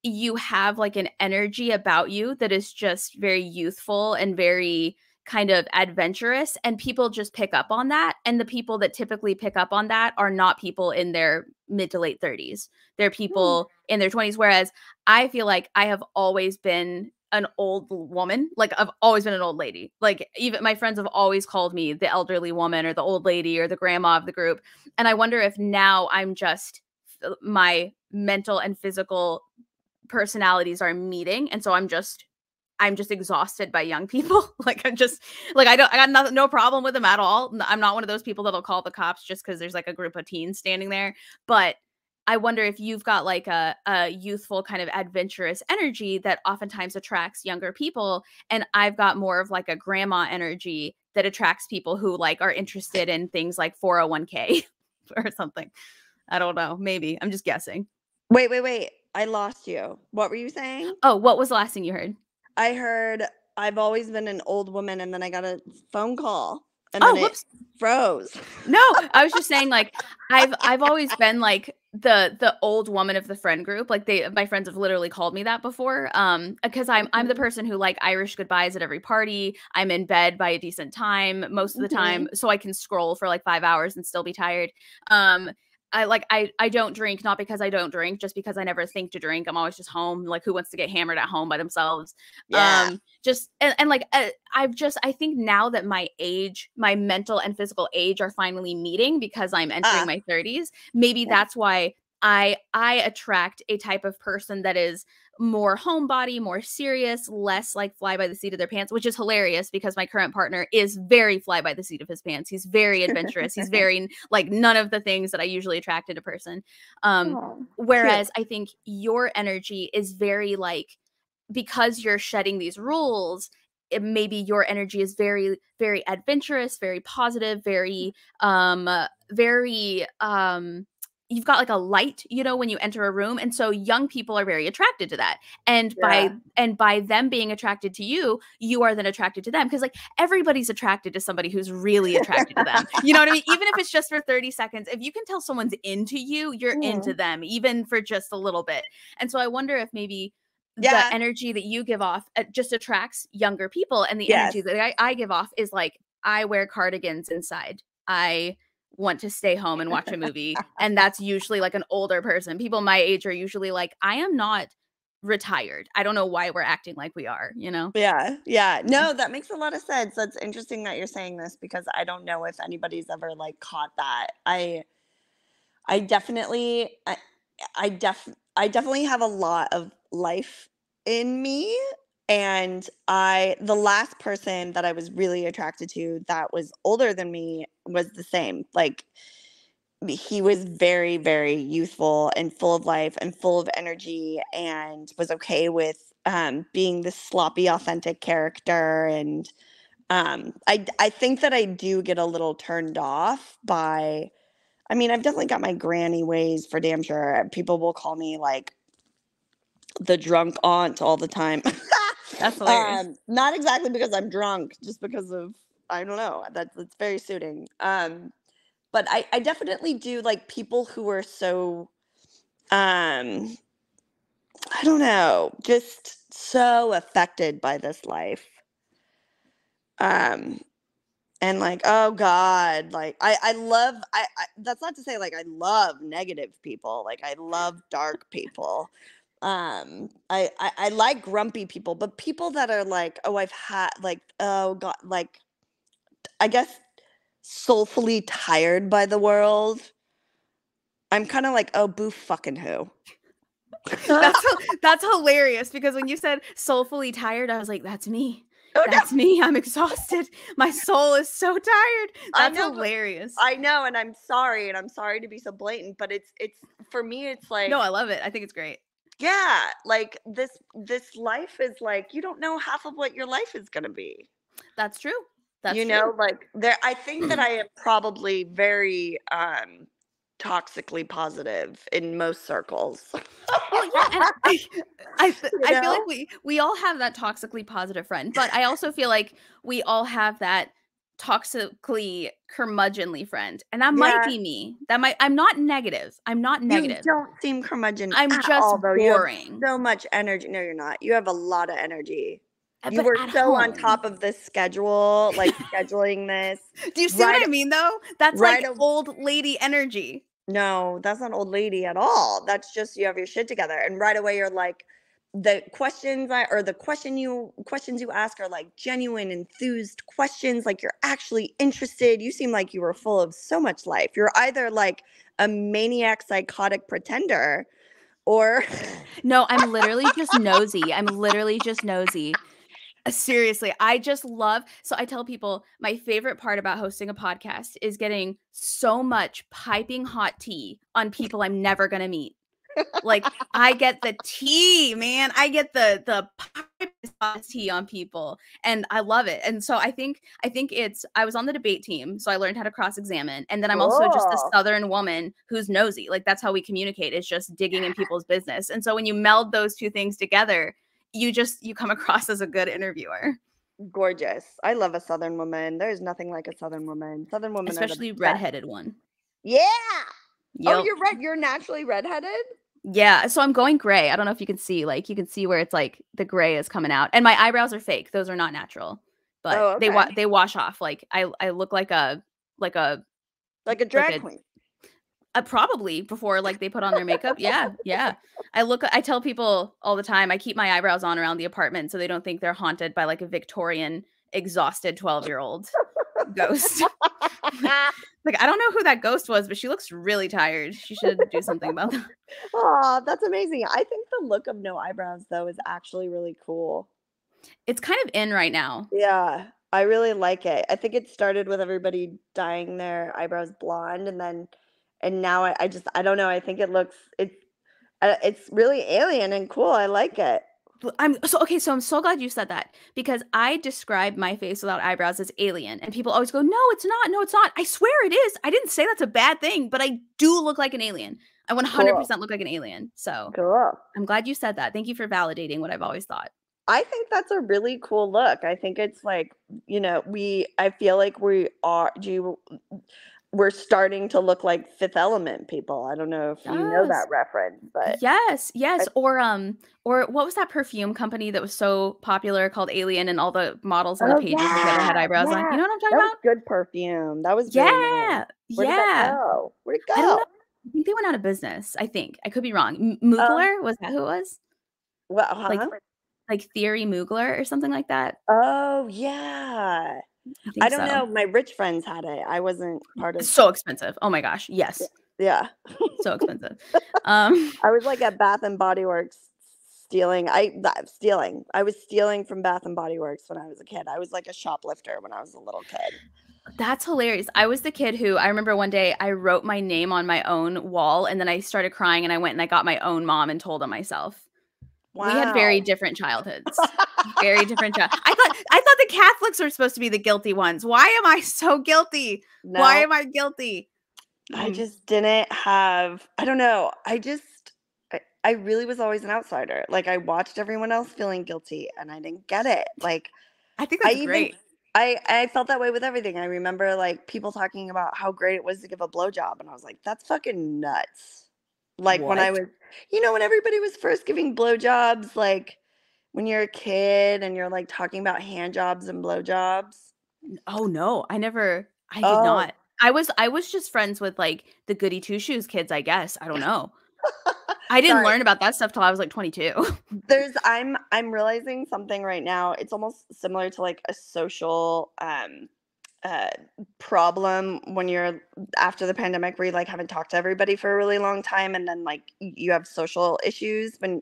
you have like an energy about you that is just very youthful and very kind of adventurous and people just pick up on that, and the people that typically pick up on that are not people in their mid to late 30s. They're Hmm. people in their 20s, whereas I feel like I have always been an old woman. Like I've always been an old lady. Like even my friends have always called me the elderly woman or the old lady or the grandma of the group. And I wonder if now I'm just my mental and physical personalities are meeting, and so I'm just exhausted by young people. Like I'm just like I got no problem with them at all. I'm not one of those people that'll call the cops just because there's like a group of teens standing there. But I wonder if you've got like a youthful kind of adventurous energy that oftentimes attracts younger people, and I've got more of like a grandma energy that attracts people who like are interested in things like 401k or something. I don't know. Maybe I'm just guessing. Wait. I lost you. What were you saying? Oh, what was the last thing you heard? I heard I've always been an old woman and then I got a phone call and then Oh, it whoops. froze. No, I was just saying like I've always been like the old woman of the friend group. Like my friends have literally called me that before. Because I'm the Mhm. person who like Irish goodbyes at every party. I'm in bed by a decent time most of the time Mhm. so I can scroll for like 5 hours and still be tired. Um I don't drink not because I don't drink, just because I never think to drink. I'm always just home. Like who wants to get hammered at home by themselves? Yeah. Just and like I think now that my age, my mental and physical age are finally meeting because I'm entering Ah. my 30s, maybe Yeah. that's why I attract a type of person that is more homebody, more serious, less like fly by the seat of their pants, which is hilarious because my current partner is very fly by the seat of his pants. He's very adventurous. He's very like none of the things that I usually attract in a person. Um, Oh, cute. whereas I think your energy is very like because you're shedding these rules, maybe your energy is very very adventurous, very positive, very you've got like a light, when you enter a room, and so young people are very attracted to that. And by Yeah. them being attracted to you, you are then attracted to them because like everybody's attracted to somebody who's really attracted to them. You know what I mean? Even if it's just for 30 seconds, if you can tell someone's into you, you're into Mm. them even for just a little bit. And so I wonder if maybe the Yeah. energy that you give off just attracts younger people, and the Yes. energy that I give off is like I wear cardigans inside. I want to stay home and watch a movie, and that's usually like an older person. People my age are usually like, I am not retired. I don't know why we're acting like we are, you know? Yeah. Yeah. Yeah. No, that makes a lot of sense. That's interesting that you're saying this because I don't know if anybody's ever like caught that. I definitely I definitely have a lot of life in me, and the last person that I was really attracted to that was older than me was the same. Like, he was very, very youthful and full of life and full of energy, and was okay with being this sloppy, authentic character. And I think that I do get a little turned off by. I mean, I've definitely got my granny ways for damn sure. People will call me like the drunk aunt all the time. That's hilarious. Not exactly because I'm drunk, just because of, I don't know. That's very suiting. But I definitely do like people who are so I don't know, just so affected by this life. Um and like, oh God, like I love that's not to say like I love negative people. Like, I love dark people. I like grumpy people, but people that are like, oh, I've had like, oh God, like, I guess soulfully tired by the world. I'm kind of like, oh, boo fucking who. That's hilarious, because when you said soulfully tired, I was like, that's me. Oh, That's me. I'm exhausted. My soul is so tired. I That's know, hilarious. I know, and I'm sorry to be so blatant, but it's for me, it's like, No, I love it. I think it's great. yeah, like this life is like, you don't know half of what your life is gonna be. That's true. That's You true. know, like, I think that I am probably very toxically positive in most circles. Well, yeah, and I You I feel know? like we all have that toxically positive friend, but I also feel like we all have that toxically curmudgeonly friend, and that might Yeah. be me. That might I'm not negative. I'm not You negative. don't seem curmudgeon I'm at just all, though. You have boring. so much energy. No, you're not. You have a lot of energy. You But were at so on home. top of this schedule, like scheduling this Do you see what right I mean, though? That's right like a old lady energy. no, that's not old lady at all. That's just you have your shit together. And right away you're like, the questions you ask are like genuine, enthused questions, like you're actually interested. You seem like you were full of so much life. You're either like a maniac psychotic pretender or No, I'm literally just nosy. I'm literally just nosy. Seriously, I just love so I tell people my favorite part about hosting a podcast is getting so much piping hot tea on people I'm never gonna meet. Like, I get the tea, man. I get the piping hot tea on people, and I love it. And so I think it's I was on the debate team, so I learned how to cross-examine, and then I'm also just a cool. Southern woman who's nosy. Like, that's how we communicate, is just digging in people's business. And so when you meld those two things together, you come across as a good interviewer. Gorgeous. I love a Southern woman. There's nothing like a Southern woman. Southern women are the Especially best. redheaded one. Yeah. Oh, Yep. you're naturally redheaded? Yeah, so I'm going gray. I don't know if you can see, like, you can see where it's like the gray is coming out. And my eyebrows are fake. Those are not natural. But Oh, okay. they wash off. Like, I look like a like a Like a like drag queen. probably before, like, they put on their makeup. Yeah, yeah. I tell people all the time, I keep my eyebrows on around the apartment so they don't think they're haunted by like a Victorian exhausted 12-year-old ghost. Like, I don't know who that ghost was, but she looks really tired. She should do something about that. Oh, that's amazing. I think the look of no eyebrows though is actually really cool. It's kind of in right now. Yeah, I really like it. I think it started with everybody dyeing their eyebrows blonde, and now I don't know. I think it's really alien and cool. I like it. So I'm so glad you said that, because I describe my face without eyebrows as alien, and people always go, "No, it's not. No, it's not." I swear it is. I didn't say that's a bad thing, but I do look like an alien. I Cool. 100% look like an alien. So Cool. I'm glad you said that. Thank you for validating what I've always thought. I think that's a really cool look. I think it's like, I feel like we're starting to look like Fifth Element people. I don't know if you know Yes. that reference, but Yes, I, yes. Or what was that perfume company that was so popular called Alien, and all the models on the oh pages together had yeah, eyebrows on? yeah, You know what I'm talking that was about? good perfume. That was really nice. Yeah, Where did that yeah. go? Where'd it I don't go? know. I think they went out of business. I think. I could be wrong. Um, Mugler, was that who it was? well, Like huh? like Theory Mugler or something like that? Oh yeah. I I think don't so. know. My rich friends had it. I wasn't part of. So expensive. Oh my gosh. Yeah. Yes. Yeah. So expensive. Um, I was like at Bath and Body Works stealing. Stealing. I was stealing from Bath and Body Works when I was a kid. I was like a shoplifter when I was a little kid. that's hilarious. I was the kid who I remember one day I wrote my name on my own wall and then I started crying and I went and I got my own mom and told on myself. We had very Wow. different childhoods. Very different I thought the Catholics were supposed to be the guilty ones. Why am I so guilty? Why No, am I guilty? I Mm. just didn't have, I don't know. I really was always an outsider. Like I watched everyone else feeling guilty and I didn't get it. Like I think I that's even great. I felt that way with everything. I remember like people talking about how great it was to give a blowjob and I was like, that's fucking nuts. Like when I What? was, when everybody was first giving blowjobs, like when you're a kid and you're like talking about hand jobs and blowjobs. Oh no, I did Oh, not. I was just friends with like the goody two shoes kids, I guess. I don't know. I didn't sorry. learn about that stuff till I was like 22. I'm realizing something right now. It's almost similar to like a social uh problem when you're after the pandemic where you like haven't talked to everybody for a really long time and then like you have social issues when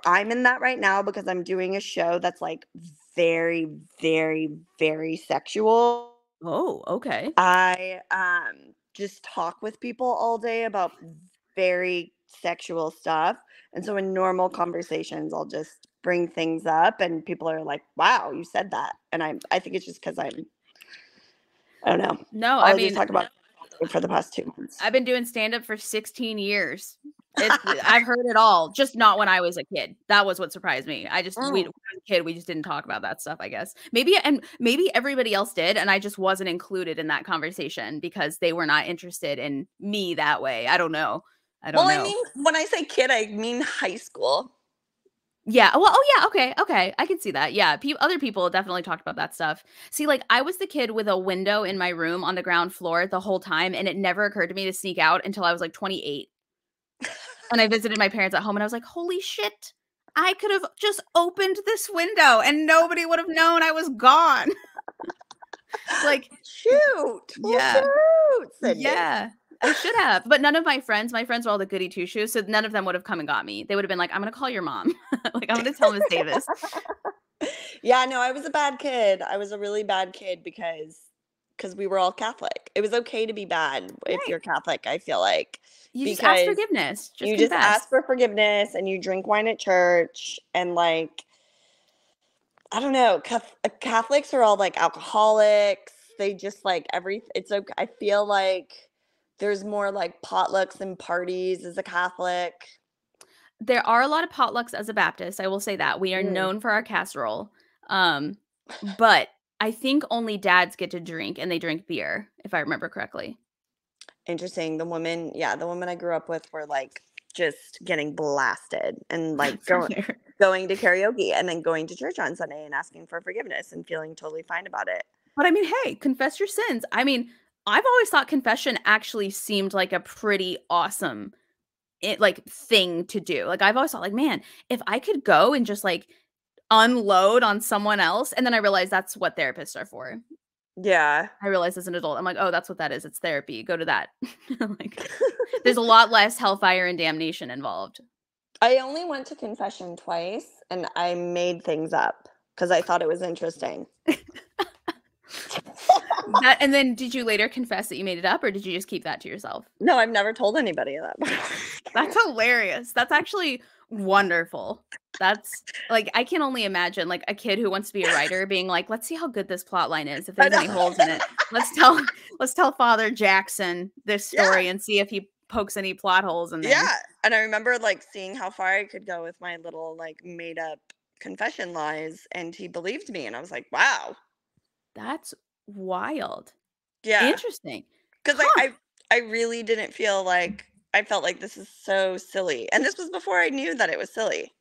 I'm in that right now because I'm doing a show that's like very very sexual. Oh, okay. I just talk with people all day about very sexual stuff. And so in normal conversations I'll just bring things up and people are like, "Wow, you said that." And I think it's just cuz I don't know. No, All I I do is mean, talk about for the past 2 months. I've been doing stand up for 16 years. I've heard it all, just not when I was a kid. That was what surprised me. When I Mm. was a kid, we just didn't talk about that stuff, I guess. Maybe everybody else did, and I just wasn't included in that conversation because they were not interested in me that way. I don't know. I don't Well, I know. mean, when I say kid, I mean high school. Yeah. Well, oh yeah, okay, okay. I can see that. Yeah. Other people definitely talked about that stuff. See, like I was the kid with a window in my room on the ground floor the whole time, and it never occurred to me to sneak out until I was like 28. And I visited my parents at home and I was like, "Holy shit. I could have just opened this window and nobody would have known I was gone." Like, Shoot. Well, yeah. shoot, Sydney. Yeah. I should have. But none of my friends were all the goody two shoes, so none of them would have come and got me. They would have been like, "I'm gonna call your mom." Like, "I'm gonna tell Miss Davis." Yeah, no, I was a bad kid. I was a really bad kid because we were all Catholic. It was okay to be bad if Right. you're Catholic, I feel like, You just ask because forgiveness. Just you just confess. ask for forgiveness and you drink wine at church and like I don't know, Catholics are all like alcoholics. They just like it's okay. I feel like there's more like potlucks and parties as a Catholic. There are a lot of potlucks as a Baptist, I will say that. We are Mm, known for our casserole. Um, but I think only dads get to drink, and they drink beer, if I remember correctly. interesting. The women I grew up with were like just getting blasted and like That's hilarious. going to karaoke and then going to church on Sunday and asking for forgiveness and feeling totally fine about it. But I mean, hey, confess your sins. I mean, I've always thought confession actually seemed like a pretty awesome like thing to do. Like I've always thought like, man, if I could go and just like unload on someone else, and then I realized that's what therapists are for. Yeah. I realized as an adult, I'm like, "Oh, that's what that is. It's therapy. Go to that." Like, there's a lot less hellfire and damnation involved. I only went to confession twice and I made things up because I thought it was interesting. That and then did you later confess that you made it up, or did you just keep that to yourself? No, I've never told anybody that. That's hilarious. That's actually wonderful. That's like, I can only imagine, like, a kid who wants to be a writer being like, "Let's see how good this plot line is, if I there's know. any holes in it. Let's tell let's tell Father Jackson this Yeah. story and see if he pokes any plot holes in there." Yeah. And I remember like seeing how far I could go with my little like made up confession lies and he believed me and I was like, "Wow." That's wild. Yeah. Interesting. Cuz Huh. I really didn't feel like I felt like this is so silly. And this was before I knew that it was silly.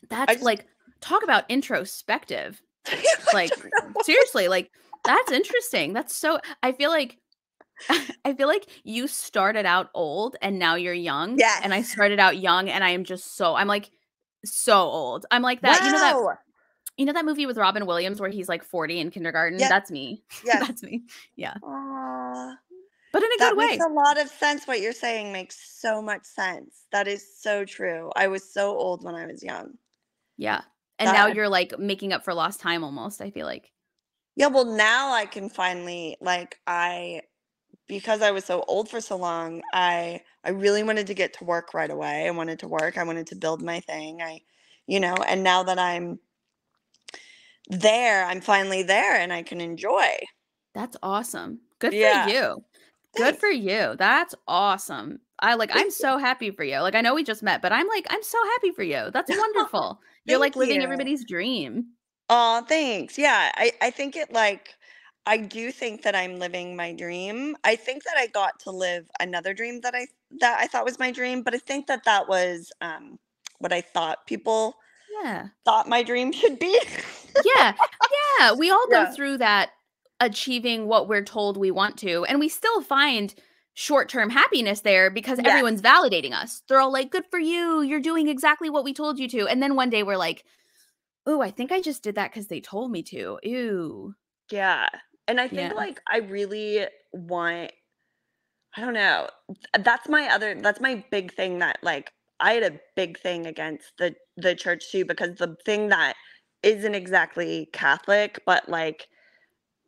I That's just like, talk about introspective. Like, seriously, like, that's interesting. That's so I feel like I feel like you started out old and now you're young, and I Yes. started out young and I am just I'm like so old. I'm like that, Wow. you know that movie with Robin Williams where he's like 40 in kindergarten? Yep. That's me. Yes. That's me. Yeah. Aw. but in a That good makes way. a lot of sense. What you're saying makes so much sense. That is so true. I was so old when I was young. Yeah. And now That you're, like, making up for lost time almost, I feel like. Yeah, well, now I can finally like because I was so old for so long, I really wanted to get to work right away. I wanted to work. I wanted to build my thing. And now that I'm there, I'm finally there and I can enjoy. That's awesome. Good for Yeah. you. Good Thanks. for you. That's awesome. I'm Thank you. so happy for you. Like, I know we just met, but I'm so happy for you. That's wonderful. You're, Thank like, living you. everybody's dream. Oh, thanks. Yeah, I think I do think that I'm living my dream. I think that I got to live another dream that I thought was my dream, but I think that that was what I thought people Yeah. thought my dream should be. Yeah. Yeah, we all go Yeah. through that achieving what we're told we want to, and we still find short-term happiness there because Yes. everyone's validating us. They're all like, "Good for you. You're doing exactly what we told you to." And then one day we're like, "Ooh, I think I just did that because they told me to. Ew." Yeah. And I think Yeah. like I really want I don't know. That's my big thing that like I had a big thing against the church too because the thing that isn't exactly Catholic, but like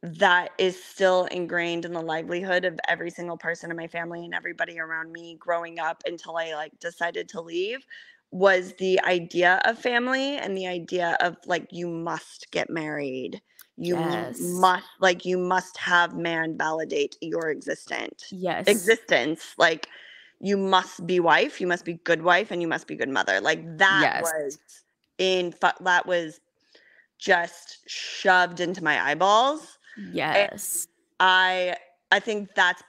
that is still ingrained in the livelihood of every single person in my family and everybody around me growing up until I like decided to leave was the idea of family and the idea of like you must get married. Yes. You must have man validate your Yes. existence. Like you must be wife, you must be good wife and you must be good mother. Like Yes. that was just shoved into my eyeballs. And Yes. I I think that's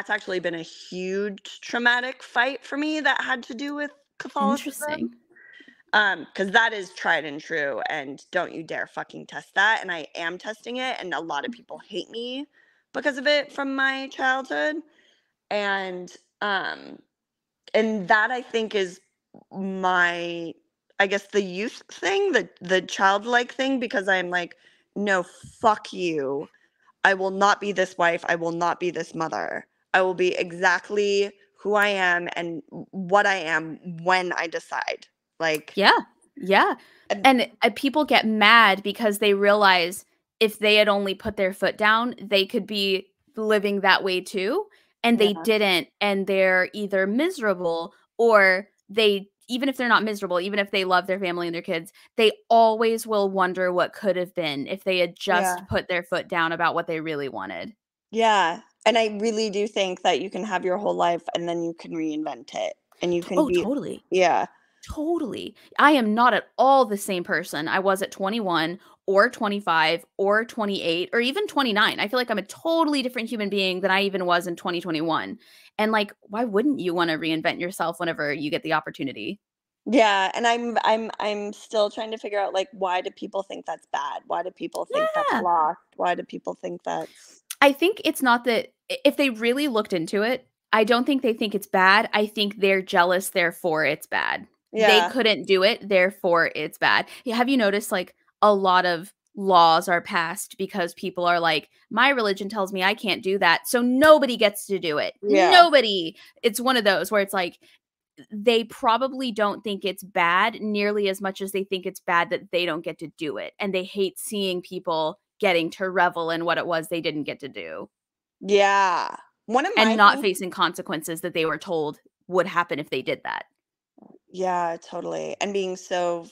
actually been a huge traumatic fight for me that had to do with Catholicism. Interesting. 'Cause that is tried and true, and don't you dare fucking test that, and I am testing it, and a lot of people hate me because of it from my childhood, and, um and that I think is my I guess the youth thing, the childlike thing because I'm like, "No, fuck you. I will not be this wife. I will not be this mother. I will be exactly who I am and what I am when I decide." Like, Yeah. Yeah. and And, people get mad because they realize if they had only put their foot down, they could be living that way too, and they yeah, didn't, and they're either miserable or they even if they're not miserable, even if they love their family and their kids, they always will wonder what could have been if they had just yeah, put their foot down about what they really wanted. yeah, and I really do think that you can have your whole life and then you can reinvent it, and you can Oh, be totally. yeah, Totally. I am not at all the same person I was at 21 or 25 or 28 or even 29. I feel like I'm a totally different human being than I even was in 2021. And like, why wouldn't you want to reinvent yourself whenever you get the opportunity? yeah, and I'm still trying to figure out, like, why do people think that's bad? Why do people think that's Yeah. lost? Why do people think that's I think it's not that if they really looked into it, I don't think they think it's bad. I think they're jealous, therefore it's bad. They Yeah, couldn't do it, therefore it's bad. Yeah, have you noticed like a lot of laws are passed because people are like, my religion tells me I can't do that, so nobody gets to do it. yeah, Nobody. It's one of those where it's like they probably don't think it's bad nearly as much as they think it's bad that they don't get to do it. And they hate seeing people getting to revel in what it was they didn't get to do yeah. One of and my not things facing consequences that they were told would happen if they did that. Yeah, totally, and being so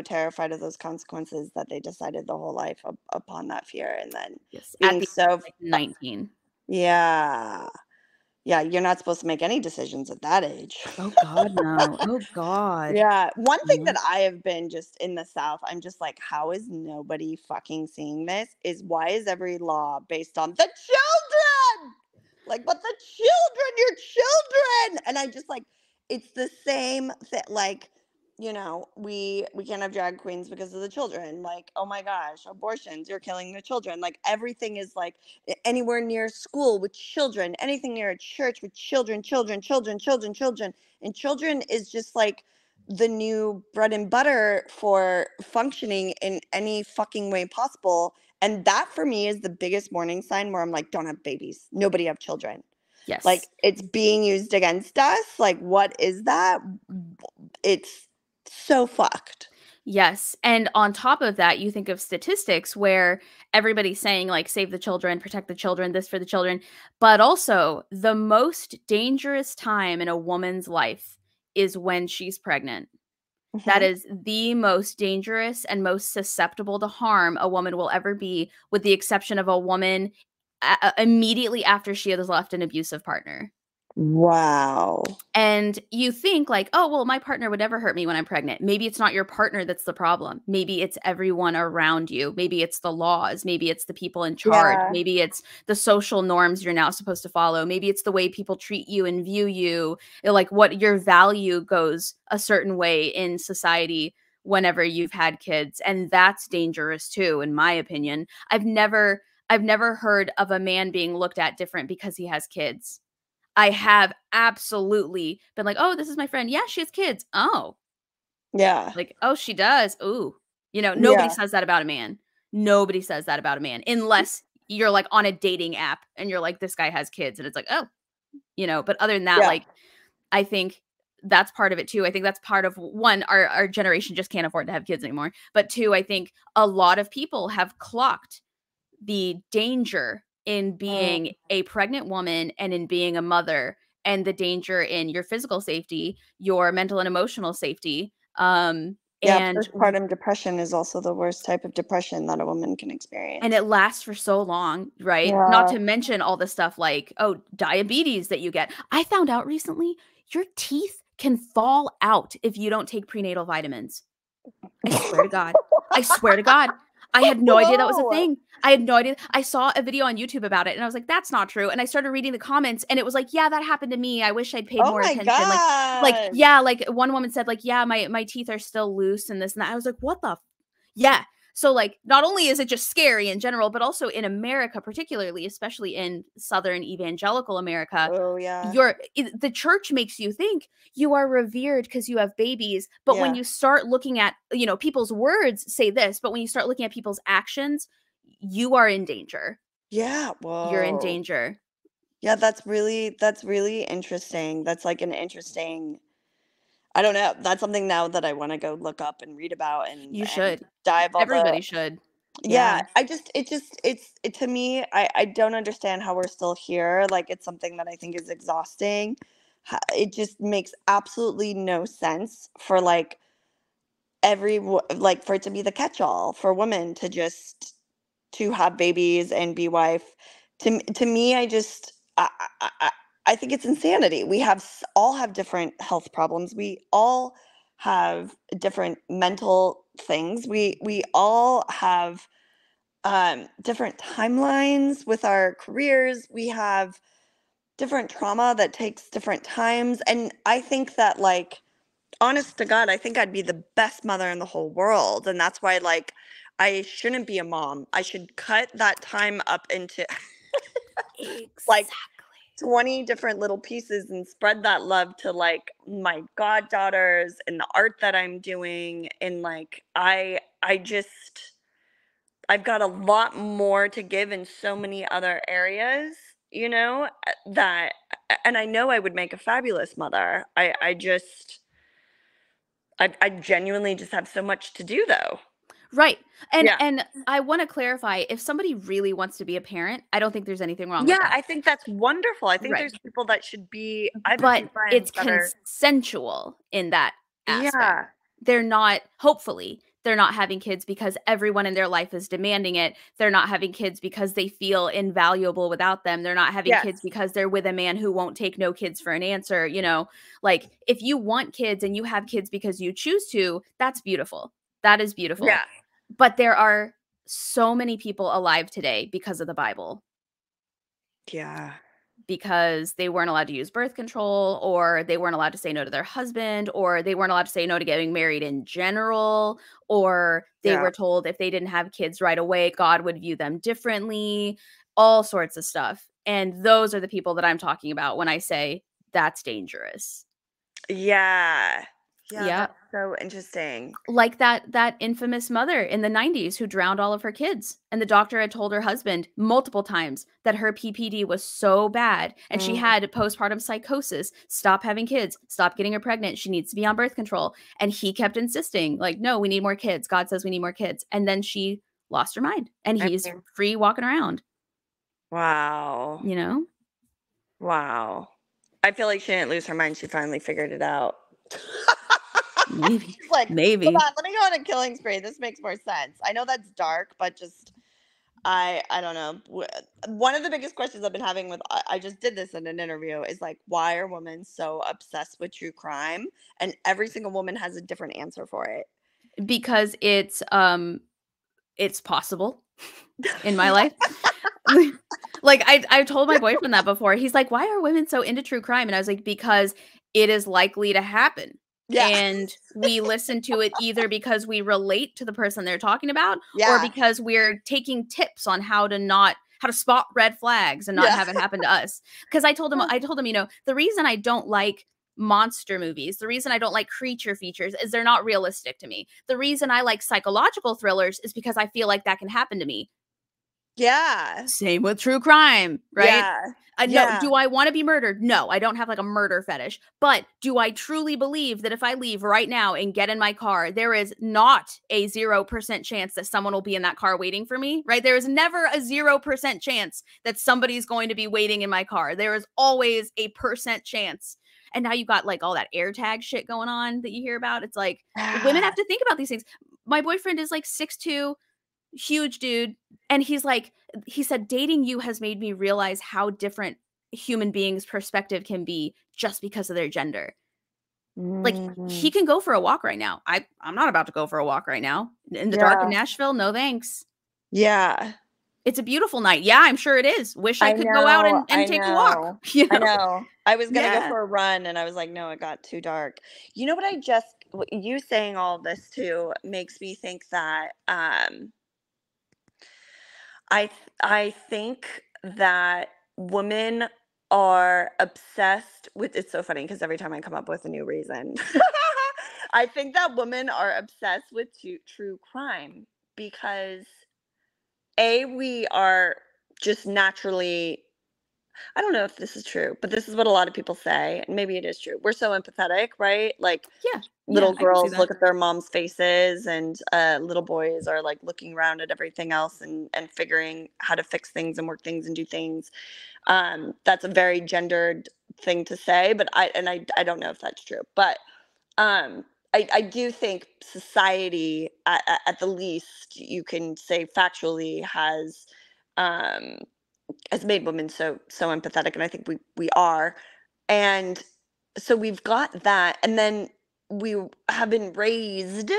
terrified of those consequences that they decided the whole life upon that fear, and then Yes, at being the so like fu 19. yeah. Yeah, you're not supposed to make any decisions at that age. Oh god, no. Oh god. Yeah, one thing No. that I have been just in the South, I'm just like, how is nobody fucking seeing this? Is why is every law based on the children? Like, but the children, your children. And I just like, it's the same thing. Like, we can't have drag queens because of the children. Like, oh my gosh, abortions, you're killing the children. Like everything is like anywhere near school with children, anything near a church with children, children, children, children, children. And children is just like the new bread and butter for functioning in any fucking way possible. And that for me is the biggest warning sign where I'm like, don't have babies. Nobody have children. Like, Yes. it's being used against us. Like, what is that? It's so fucked. Yes. And on top of that, you think of statistics where everybody's saying, like, save the children, protect the children, this for the children. But also, the most dangerous time in a woman's life is when she's pregnant. That Hmm. is the most dangerous and most susceptible to harm a woman will ever be, with the exception of a woman immediately after she has left an abusive partner. Wow. And you think like, "Oh, well, my partner would never hurt me when I'm pregnant." Maybe it's not your partner that's the problem. Maybe it's everyone around you. Maybe it's the laws. Maybe it's the people in charge. Yeah. Maybe it's the social norms you're now supposed to follow. Maybe it's the way people treat you and view you. Like what your value goes a certain way in society whenever you've had kids. And that's dangerous too, in my opinion. I've never heard of a man being looked at different because he has kids. I have absolutely been like, "Oh, this is my friend. Yeah, she has kids. Oh." Yeah. Like, "Oh, she does. Ooh." Nobody Yeah. says that about a man. Nobody says that about a man unless you're, like, on a dating app and you're like, "This guy has kids," and it's like, "Oh." But other than that, Yeah. like, I think that's part of it too. I think that's part of one, our generation just can't afford to have kids anymore. But two, I think a lot of people have clocked the danger in being Mm. a pregnant woman and in being a mother, and the danger in your physical safety, your mental and emotional safety. Yeah, And postpartum depression is also the worst type of depression that a woman can and experience. it lasts for so long, right? Not Yeah. to mention all the stuff like, oh, diabetes that you get. I found out recently your teeth can fall out if you don't take prenatal vitamins. I swear to God. I swear to God. I had no idea that was a Whoa. thing. I had no idea. I saw a video on YouTube about it and I was like, that's not true. And I started reading the comments and it was like, yeah, that happened to me. I wish I'd paid Oh more my attention. God. Yeah, like one woman said, like, yeah, my teeth are still loose and this and that. I was like, what the yeah. So like not only is it just scary in general, but also in America, particularly, especially in Southern evangelical America, Oh yeah. the church makes you think you are revered because you have babies. But when Yeah. you start looking at, people's words say this, but when you start looking at people's actions, you are in danger. Yeah. You're in Whoa. danger. Yeah, that's really interesting. That's like an interesting, I don't know. That's something now that I want to go look up and read about You and should. dive all the. Everybody should. Yeah, Yeah. to me, I don't understand how we're still here. Like, it's something that I think is exhausting. It just makes absolutely no sense for like like for it to be the catch-all for women to just to have babies and be wife. To me, I think it's insanity. We all have different health problems. We all have different mental things. We all have different timelines with our careers. We have different trauma that takes different times. And I think that, like, honest to God, I think I'd be the best mother in the whole world. And that's why, like, I shouldn't be a mom. I should cut that time up into like Exactly. 20 different little pieces and spread that love to like my goddaughters and the art that I'm doing. And like, I've got a lot more to give in so many other areas, that, and I know I would make a fabulous mother. I genuinely just have so much to do though. Right. And Yeah. and I want to clarify, if somebody really wants to be a parent, I don't think there's anything wrong with Yeah, that. I think that's wonderful. I think Right. there's people that should be, I have a But few friends it's that are, consensual in that aspect. yeah, They're not hopefully, they're not having kids because everyone in their life is demanding it. They're not having kids because they feel invaluable without them. They're not having kids yes, because they're with a man who won't take no kids for an answer. Like, if you want kids and you have kids because you choose to, that's beautiful. That is beautiful. yeah, But there are so many people alive today because of the Bible, yeah, because they weren't allowed to use birth control, or they weren't allowed to say no to their husband, or they weren't allowed to say no to getting married in general, or they yeah. were told if they didn't have kids right away, God would view them differently, all sorts of stuff. And those are the people that I'm talking about when I say that's dangerous. Yeah. Yeah, Yeah. that's so interesting. Like that infamous mother in the 90s who drowned all of her kids, and the doctor had told her husband multiple times that her PPD was so bad and she Mm, had postpartum psychosis, stop having kids, stop getting her pregnant, she needs to be on birth control, and he kept insisting like, no, we need more kids, God says we need more kids, and then she lost her mind and I he's mean, free walking around, wow. you know. Wow. I feel like she didn't lose her mind. She finally figured it out. Maybe. She's like, hold Maybe. on, let me go on a killing spree. This makes more sense. I know that's dark, but just I don't know. One of the biggest questions I've been having with I just did this in an interview is like, why are women so obsessed with true crime? And every single woman has a different answer for it. Because it's possible in my life. Like, I told my boyfriend that before. He's like, "Why are women so into true crime?" And I was like, "Because it is likely to happen." Yeah. And we listen to it either because we relate to the person they're talking about or Yeah. because we're taking tips on how to spot red flags and not Yeah. have it happen to us. Because I told him, the reason I don't like monster movies, the reason I don't like creature features is they're not realistic to me. The reason I like psychological thrillers is because I feel like that can happen to me. Yeah. Same with true crime, right? Yeah. No, Yeah. do I want to be murdered? No, I don't have like a murder fetish. But do I truly believe that if I leave right now and get in my car, there is not a 0% chance that someone will be in that car waiting for me, right? There is never a 0% chance that somebody's going to be waiting in my car. There is always a percent chance. And now you got like all that AirTag shit going on that you hear about. It's like women Ah. have to think about these things. My boyfriend is like 6'2", huge dude, and he said dating you has made me realize how different human beings perspective can be just because of their gender. Like he Mm. can go for a walk right now. I'm not about to go for a walk right now in the dark in Yeah. Nashville. No thanks. Yeah. It's a beautiful night. Yeah, I'm sure it is. Wish I I could go out know. and I take a walk. know. I know. I was gonna go Yeah. for a run and I was like, no, it got too dark. You know what I just you saying all this too makes me think that I think that women are obsessed with it's so funny because every time I come up with a new reason. I think that women are obsessed with true crime because we are just naturally I don't know if this is true, but this is what a lot of people say, and maybe it is true. We're so empathetic, right? Like Yeah. little Yeah, I can see girls that. look at their mom's faces, and little boys are like looking around at everything else and figuring how to fix things and work things and do things. That's a very gendered thing to say, but I don't know if that's true, but um, I do think society, at the least, you can say factually, um, has made women so empathetic, and I think we are, and so we've got that, and then we have been raised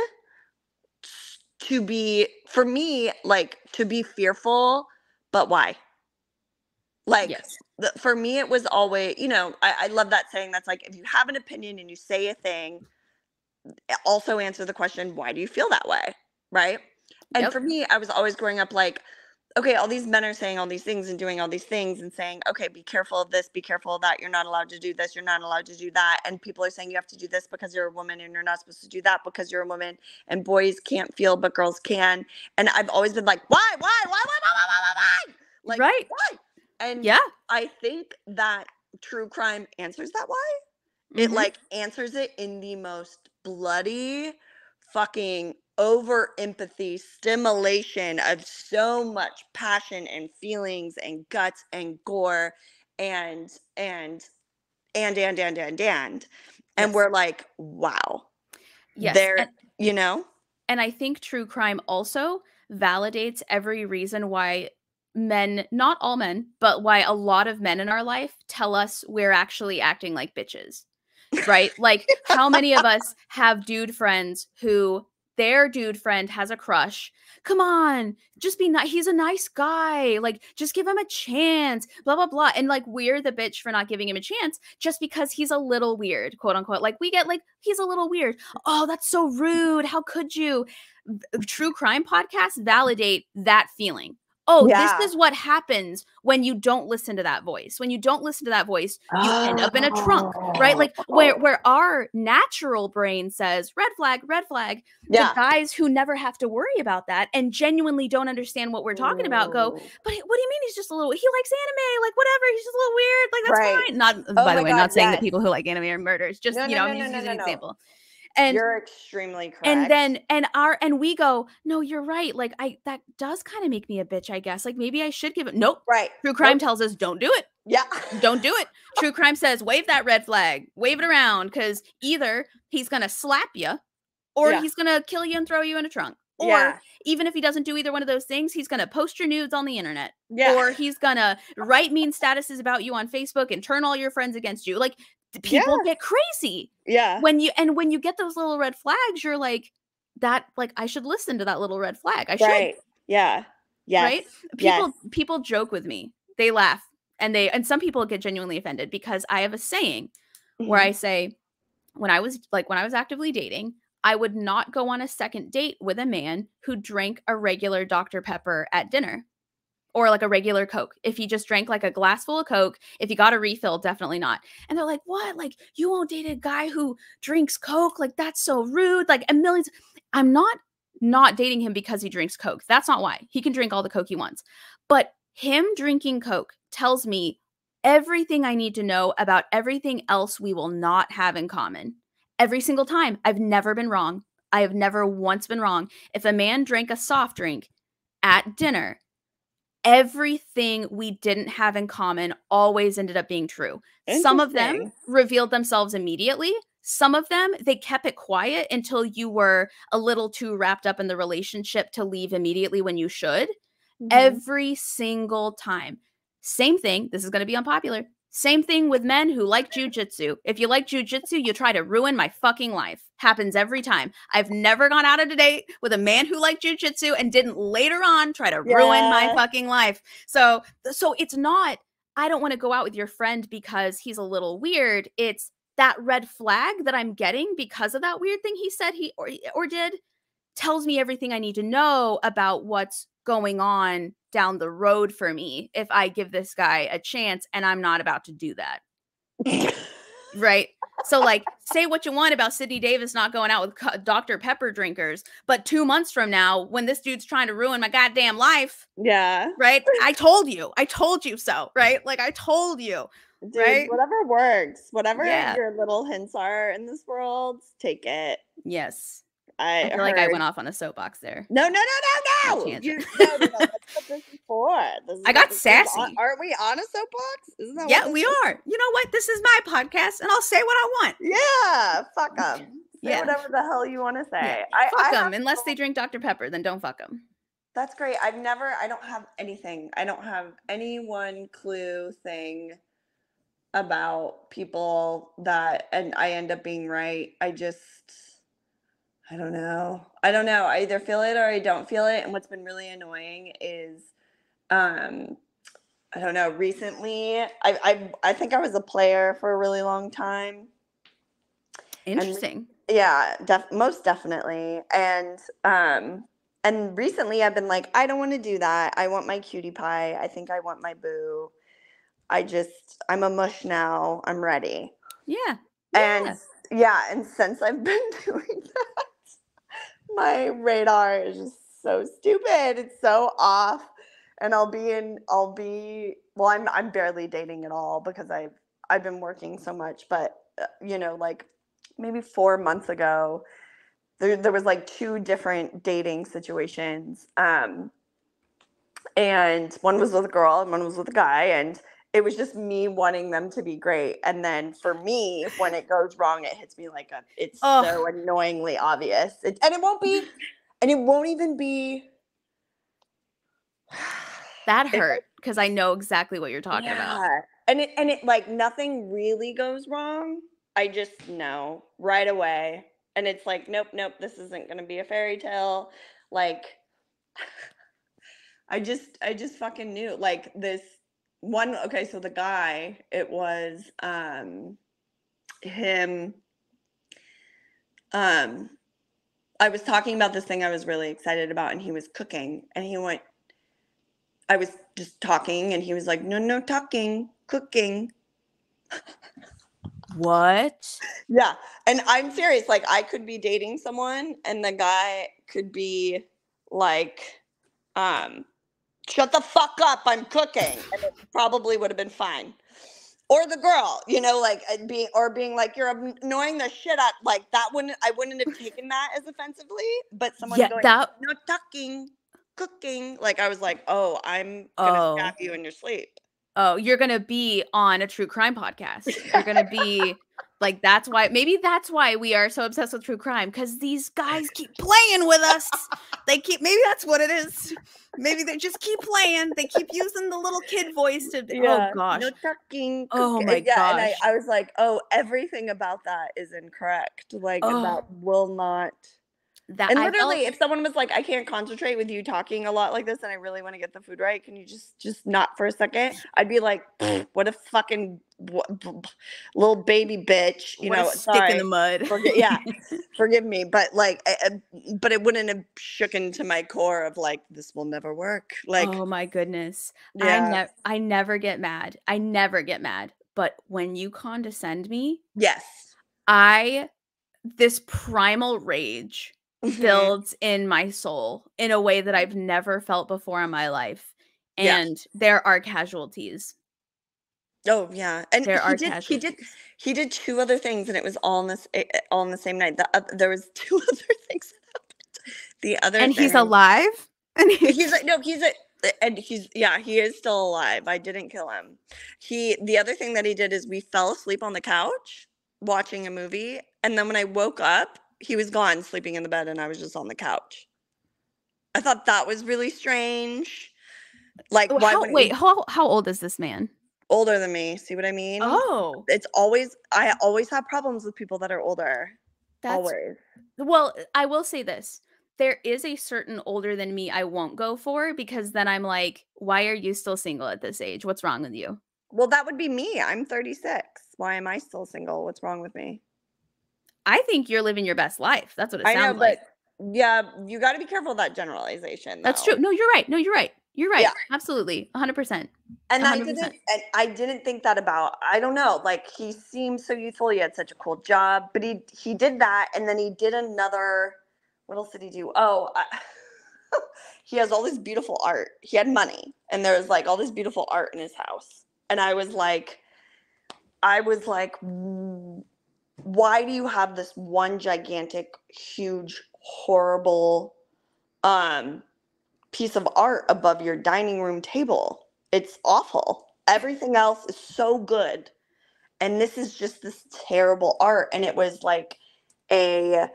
to be, for me, like to be fearful, but why? Like Yes. for me, it was always, I love that saying that's like if you have an opinion and you say a thing, also answer the question, why do you feel that way? Right. And Yep. for me, I was always growing up like, okay, all these men are saying all these things and doing all these things and saying, okay, be careful of this, be careful of that. You're not allowed to do this. You're not allowed to do that. And people are saying you have to do this because you're a woman and you're not supposed to do that because you're a woman and boys can't feel, but girls can. And I've always been like, why? Like, Right. why? And Yeah. I think that true crime answers that why. It Mhm. like answers it in the most bloody fucking over empathy stimulation of so much passion and feelings and guts and gore and and and Yes. we're like, wow, Yes. there, And you know. And I think true crime also validates every reason why men, not all men, but why a lot of men in our life tell us we're actually acting like bitches, right? Like, how many of us have dude friends who their dude friend has a crush? Come on, just be nice. He's a nice guy. Like, just give him a chance, blah, blah, blah. And like, we're the bitch for not giving him a chance just because he's a little weird, quote unquote. Like, we get like, he's a little weird. Oh, that's so rude. How could you? True crime podcasts validate that feeling oh, this Yeah. is what happens when you don't listen to that voice. When you don't listen to that voice, you end up in a trunk, right? Like where our natural brain says red flag, to Yeah. guys who never have to worry about that and genuinely don't understand what we're talking about go, Ooh. but what do you mean he's just a little, he likes anime, like whatever, he's just a little weird, like that's Right. fine. Not, Oh by the my way, God, not saying that yes. people who like anime are murderers, just, No, you no, know, no, I'm no, just no, using no, an no. example. And You're extremely and correct. then and we go, no, you're right, like that does kind of make me a bitch, I guess, like maybe I should give it. Nope. Right. True crime Nope. tells us don't do it. Yeah. Don't do it. True crime says wave that red flag, wave it around, because either he's gonna slap you or Yeah. he's gonna kill you and throw you in a trunk. Or Yeah. even if he doesn't do either one of those things, he's gonna post your nudes on the internet. Yeah. Or he's gonna write mean statuses about you on Facebook and turn all your friends against you. Like Yeah. people get crazy Yeah. when you get those little red flags. You're like, that, like, I should listen to that little red flag. I should. Right. Yeah. Yes. Right? Yes. People joke with me. They laugh and some people get genuinely offended because I have a saying where I Mhm. say, when I was actively dating, I would not go on a second date with a man who drank a regular Dr. Pepper at dinner or like a regular Coke. If he just drank like a glass full of Coke, if he got a refill, definitely not. And they're like, "What? Like you won't date a guy who drinks Coke? Like that's so rude." Like a million. I'm not dating him because he drinks Coke. That's not why. He can drink all the Coke he wants. But him drinking Coke tells me everything I need to know about everything else we will not have in common. Every single time. I've never been wrong. I have never once been wrong. If a man drank a soft drink at dinner, everything we didn't have in common always ended up being true. Some of them Interesting. revealed themselves immediately. Some of them, they kept it quiet until you were a little too wrapped up in the relationship to leave immediately when you should. Mhm. Every single time. Same thing. This is going to be unpopular. Same thing with men who like jujitsu. If you like jujitsu, you try to ruin my fucking life. Happens every time. I've never gone out on a date with a man who liked jujitsu and didn't later on try to ruin my Yeah. fucking life. So it's not, I don't want to go out with your friend because he's a little weird. It's that red flag that I'm getting because of that weird thing he said he or did tells me everything I need to know about what's going on down the road for me if I give this guy a chance and I'm not about to do that. Right? So, like, say what you want about Sydney Davis not going out with Dr. Pepper drinkers, but 2 months from now, when this dude's trying to ruin my goddamn life, Yeah. right? I told you so, right? Like, I told you, Dude, right? whatever works, whatever Yeah. your little hints are in this world, take it. Yes. I I feel like I heard. went off on a soapbox there. No, no, no, A no, no. tangent. No, no, no. That's what this is for. This is I what got this is on. sassy. Aren't we on a soapbox? Isn't that what Yeah, this we is? are. You know what? This is my podcast, and I'll say what I want. Yeah, fuck them. Say Yeah, whatever the hell you want to yeah. say. Fuck I have. them. Unless they drink Dr. Pepper, then don't fuck them. That's great. I don't have anything. I don't have any one clue thing about people that, and I end up being right. I don't know. I don't know. I either feel it or I don't feel it. And what's been really annoying is, um, I don't know. Recently, I think I was a player for a really long time. Interesting. Yeah, most definitely. And recently I've been like, I don't want to do that. I want my cutie pie. I think I want my boo. I'm a mush now. I'm ready. Yeah. And yeah, and since I've been doing that, my radar is just so stupid. It's so off. And well, I'm barely dating at all because I've been working so much, but like maybe 4 months ago, there was like two different dating situations. And one was with a girl and one was with a guy, and it was just me wanting them to be great. And then for me, when it goes wrong, it hits me like it's so annoyingly obvious. And it won't even be. That hurt because I know exactly what you're talking about. And it like nothing really goes wrong. I just know right away. And it's like, nope, this isn't gonna be a fairy tale. Like I just fucking knew. Like this one, okay, so the guy, it was him. I was talking about this thing I was really excited about, and he was cooking, and he went, I was just talking and he was like, no talking, cooking. What? Yeah. And I'm serious. Like, I could be dating someone and the guy could be like, shut the fuck up, I'm cooking. And it probably would have been fine. Or the girl, like being like, you're annoying the shit out. Like, I wouldn't have taken that as offensively, but someone Yeah, going, that. no talking, cooking. Like, I was like, oh, I'm going to stab Oh. you in your sleep. Oh, you're gonna be on a true crime podcast. You're gonna be like, maybe that's why we are so obsessed with true crime, because these guys keep playing with us. Maybe that's what it is. Maybe they just keep playing. They keep using the little kid voice to, oh Yeah, no gosh. talking, Oh cooking. my Yeah, and I, gosh. I was like, oh, everything about that is incorrect. Like, Oh, that will not. that And I felt. literally, if someone was like, I can't concentrate with you talking a lot like this and I really want to get the food right, can you just not for a second? I'd be like, what a fucking little baby bitch. What a stick in the Sorry. mud. Forgive me. But like, but it wouldn't have shook into my core of like, this will never work. Like, Oh my goodness. yeah. I never get mad. I never get mad. But when you condescend me, Yes. this primal rage Hmm. builds in my soul in a way that I've never felt before in my life. Yeah. And there are casualties. Oh yeah, and There he are did. He did. casualties. He did two other things, and it was all in this, all in the same night. There was two other things that happened. The other And he's thing, alive. And he's like, no, and yeah, he is still alive. I didn't kill him. The other thing that he did is we fell asleep on the couch watching a movie, and then when I woke up, he was gone, sleeping in the bed, and I was just on the couch. I thought that was really strange. Like, why wouldn't you? how old is this man? Older than me, see what I mean? Oh, I always have problems with people that are older. that's Always. well, I will say this. There is a certain older than me I won't go for, because then I'm like, why are you still single at this age? What's wrong with you? Well, that would be me. I'm 36. Why am I still single? What's wrong with me? I think you're living your best life. That's what it I know, sounds like. but yeah, you got to be careful of that generalization That's true. though. No, you're right. No, you're right. You're right. Yeah. Absolutely. 100%. And 100%. I didn't think that about, I don't know, like he seemed so youthful. He had such a cool job, but he did that. And then he did another, what else did he do? Oh, he has all this beautiful art. He had money and there was like all this beautiful art in his house. And I was like, why do you have this one gigantic, huge, horrible piece of art above your dining room table? It's awful. Everything else is so good. And this is just this terrible art. And it was like a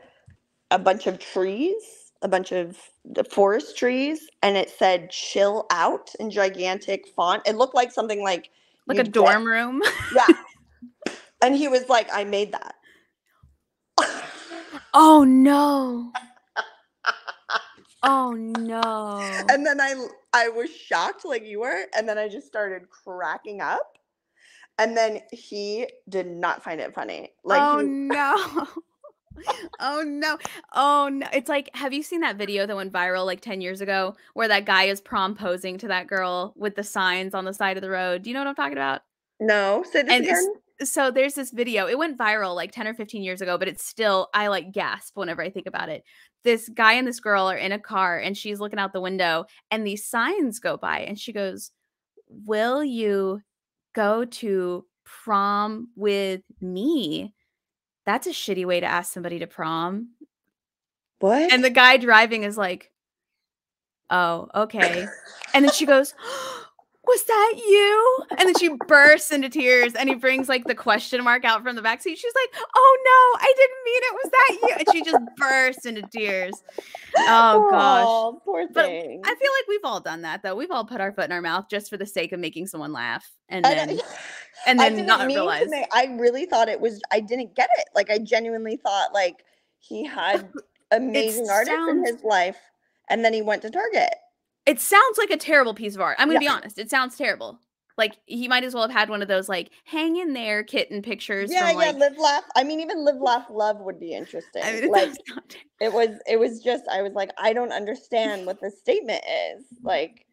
bunch of trees, a bunch of the forest trees, and it said chill out in gigantic font. It looked like something like Like a you'd get. dorm room. Yeah. And he was like, I made that. Oh no. Oh no. And then I was shocked like you were, and then I just started cracking up. And then he did not find it funny. Like Oh he no. Oh no. Oh no. It's like, have you seen that video that went viral like 10 years ago where that guy is prom posing to that girl with the signs on the side of the road? Do you know what I'm talking about? No, say this And again. so there's this video. It went viral like 10 or 15 years ago, but it's still, I like gasp whenever I think about it. This guy and this girl are in a car and she's looking out the window and these signs go by and she goes, "Will you go to prom with me?" That's a shitty way to ask somebody to prom. What? And the guy driving is like, "Oh, okay." And then she goes, "Was that you?" And then she bursts into tears and he brings like the question mark out from the back seat. She's like, "Oh no, I didn't mean it. Was that you?" And she just bursts into tears. Oh gosh. Oh, poor But thing. I feel like we've all done that though. We've all put our foot in our mouth just for the sake of making someone laugh and I, then I didn't not mean to realize. make. I really thought it was. I didn't get it. Like I genuinely thought like he had It amazing artists in sounds his life, and then he went to Target. it sounds like a terrible piece of art. I'm gonna be Yeah, honest. It sounds terrible. Like he might as well have had one of those like hang in there kitten pictures yeah, from yeah. like Live, laugh. I mean, even live, laugh, love would be I interesting. mean it Like does sound terrible. it was. It was just. I was like, I don't understand what this statement is. Like,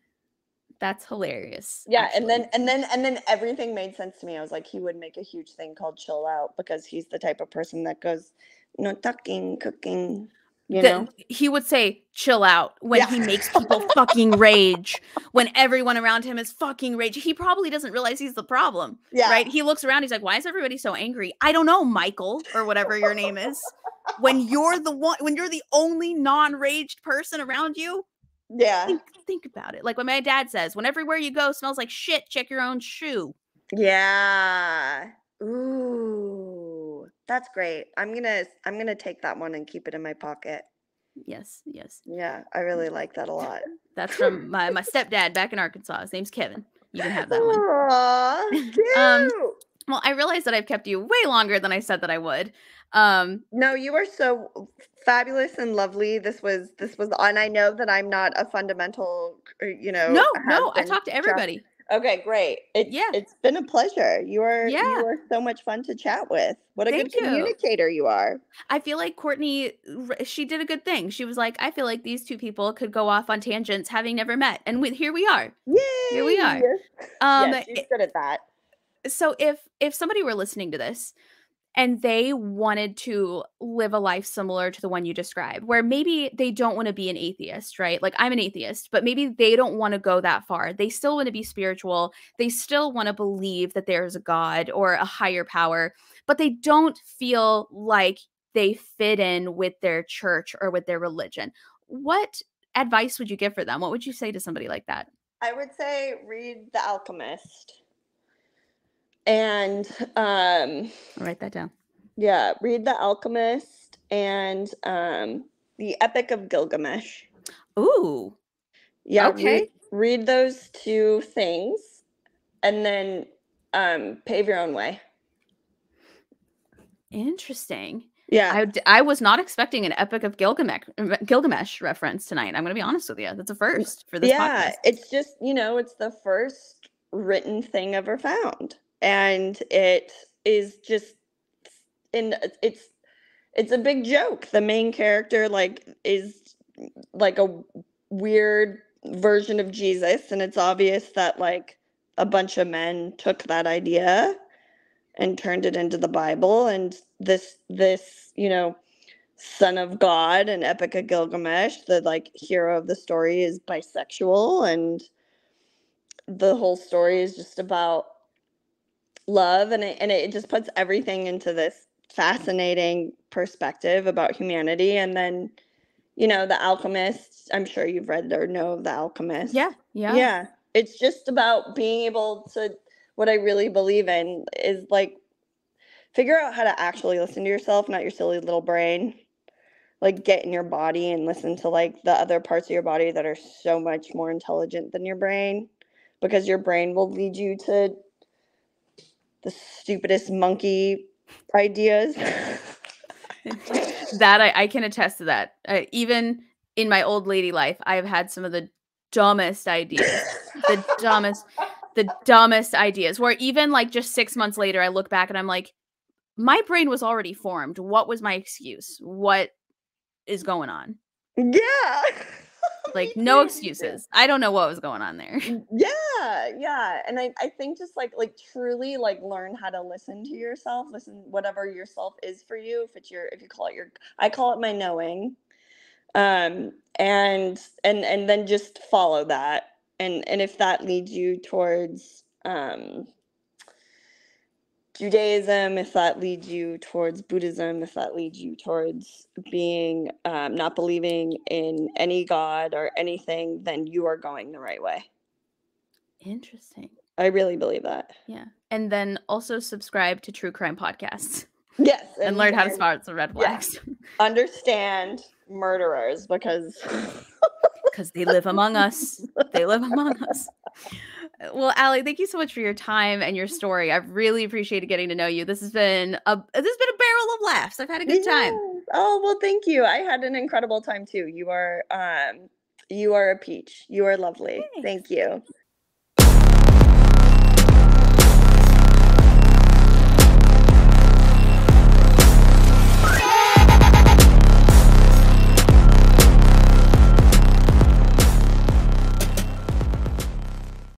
That's hilarious. Yeah, Actually, and then everything made sense to me. I was like, he would make a huge thing called chill out because he's the type of person that goes, no talking, cooking, you know? he would say chill out when Yeah. he makes people fucking rage, when everyone around him is fucking rage. He probably doesn't realize he's the problem, Yeah. right? He looks around, he's like, why is everybody so angry? I don't know, Michael, or whatever your name is. When you're the only non-raged person around you, Yeah. think about it. Like when my dad says, when everywhere you go smells like shit, check your own shoe. Yeah. Ooh. That's great. I'm gonna take that one and keep it in my pocket. Yes, yes. Yeah, I really like that a lot. That's from my stepdad back in Arkansas. His name's Kevin. You can have that one. Aw, um, cute. well, I realize that I've kept you way longer than I said that I would. Um, No, you are so fabulous and lovely. And I know that I'm not a fundamental, no, has I been talk to everybody. Okay, great. Yeah, It's been a pleasure. You yeah. are so much fun to chat with. What a good Thank you. communicator you are. I feel like Courtney, she did a good thing. She was like, I feel like these two people could go off on tangents having never met. And here we are. Here we Yay! are. Yeah, she's good at that. So if somebody were listening to this and they wanted to live a life similar to the one you described, where maybe they don't want to be an atheist, right? Like I'm an atheist, but maybe they don't want to go that far. They still want to be spiritual. They still want to believe that there's a God or a higher power, but they don't feel like they fit in with their church or with their religion. What advice would you give for them? What would you say to somebody like that? I would say read The Alchemist. And I'll write that down. yeah, read The Alchemist and The Epic of Gilgamesh. Ooh. Yeah, Okay. read those two things and then pave your own way. Interesting. Yeah. I was not expecting an Epic of Gilgamesh reference tonight. I'm going to be honest with you. That's a first for this podcast. It's just, it's the first written thing ever found. And it is just it's a big joke. The main character is like a weird version of Jesus, and it's obvious that a bunch of men took that idea and turned it into the Bible, and this son of God and Epic of Gilgamesh, the hero of the story, is bisexual, and the whole story is just about love, and it just puts everything into this fascinating perspective about humanity. And then The Alchemist, I'm sure you've read or know of The Alchemist. Yeah, it's just about being able to, what I really believe in is figure out how to actually listen to yourself, not your silly little brain. Get in your body and listen to the other parts of your body that are so much more intelligent than your brain, because your brain will lead you to the stupidest monkey ideas. That I can attest to that. Even in my old lady life, I've had some of the dumbest ideas. The dumbest ideas, where even just 6 months later, I look back and I'm like, my brain was already formed. What was my excuse? What is going on? Yeah. No excuses. I don't know what was going on there. Yeah. And I think just truly learn how to listen to yourself, listen whatever yourself is for you. If you call it I call it my knowing. And then just follow that. And if that leads you towards Judaism, if that leads you towards Buddhism, if that leads you towards being not believing in any God or anything, then you are going the right way. Interesting. I really believe that. Yeah. And then also subscribe to true crime podcasts. Yes. And learn how to spot the red flags. Yeah. Understand murderers because they live among us. They live among us. Well, Alie, thank you so much for your time and your story. I've really appreciated getting to know you. This has been a barrel of laughs. I've had a good time. Oh, well, thank you. I had an incredible time too. You are a peach. You are lovely. Thanks. Thank you.